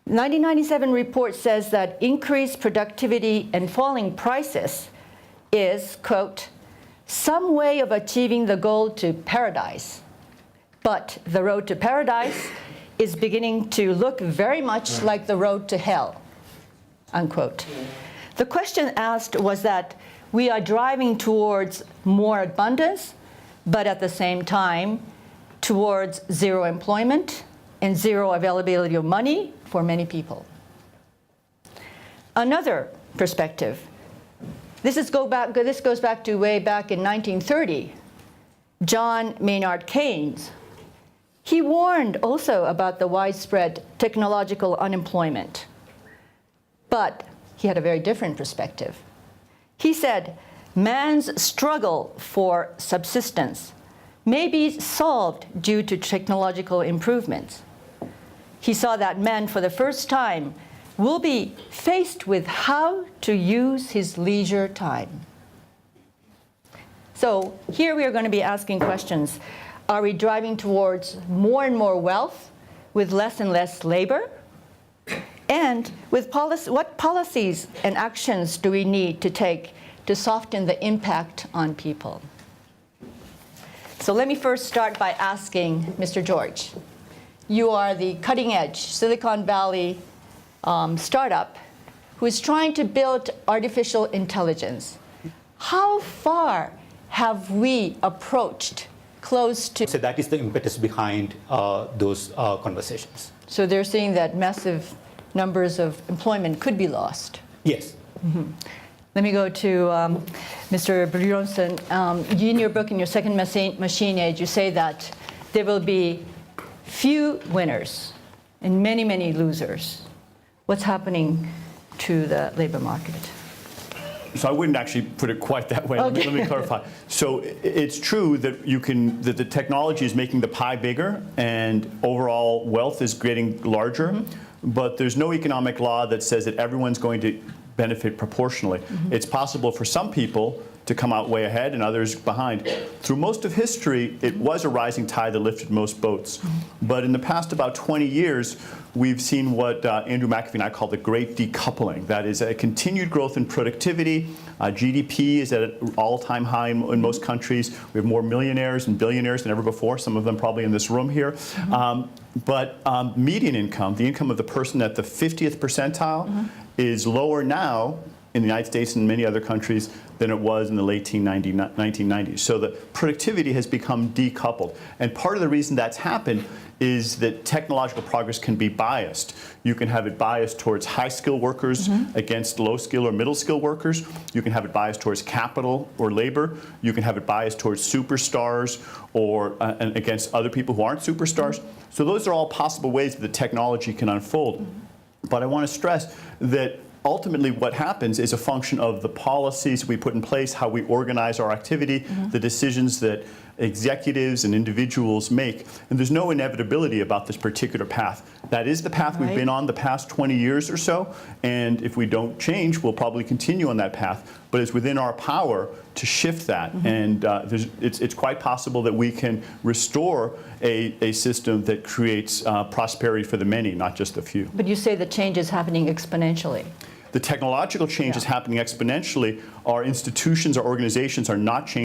The 1997 report says that increased productivity and falling prices is, quote, some way of achieving the goal to paradise. But the road to paradise is beginning to look very much like the road to hell, unquote. The question asked was that we are driving towards more abundance, but at the same time, towards zero employment and zero availability of money for many people. Another perspective, this goes back to way back in 1930, John Maynard Keynes. He warned also about the widespread technological unemployment, but he had a very different perspective. He said, man's struggle for subsistence may be solved due to technological improvements. He saw that man, for the first time, will be faced with how to use his leisure time. So here we are going to be asking questions. Are we driving towards more and more wealth with less and less labor? And with what policies and actions do we need to take to soften the impact on people? So let me first start by asking Mr. George. You are the cutting-edge Silicon Valley startup who is trying to build artificial intelligence. How far have we approached close to? So that is the impetus behind those conversations. So they're saying that massive numbers of employment could be lost. Yes. Let me go to Mr. Brynjolfsson. In your book, in your second Machine Age, you say that there will be few winners and many, many losers. What's happening to the labor market? So I wouldn't actually put it quite that way. Okay. Let me clarify. So it's true that that the technology is making the pie bigger and overall wealth is getting larger, but there's no economic law that says that everyone's going to benefit proportionally. It's possible for some people to come out way ahead and others behind. Through most of history, it was a rising tide that lifted most boats. But in the past about 20 years, we've seen what Andrew McAfee and I call the great decoupling. That is a continued growth in productivity. GDP is at an all-time high in most countries. We have more millionaires and billionaires than ever before, some of them probably in this room here. But median income, the income of the person at the 50th percentile, is lower now in the United States and many other countries than it was in the late 1990s. So the productivity has become decoupled. And part of the reason that's happened is that technological progress can be biased. You can have it biased towards high-skill workers against low-skill or middle-skill workers. You can have it biased towards capital or labor. You can have it biased towards superstars or and against other people who aren't superstars. So those are all possible ways that the technology can unfold. But I want to stress that ultimately what happens is a function of the policies we put in place, how we organize our activity, the decisions that executives and individuals make. And there's no inevitability about this particular path. That is the path we've been on the past 20 years or so. And if we don't change, we'll probably continue on that path. But it's within our power to shift that. And it's quite possible that we can restore a system that creates prosperity for the many, not just the few. But you say the change is happening exponentially. The technological change is happening exponentially. Our institutions, our organizations are not changing.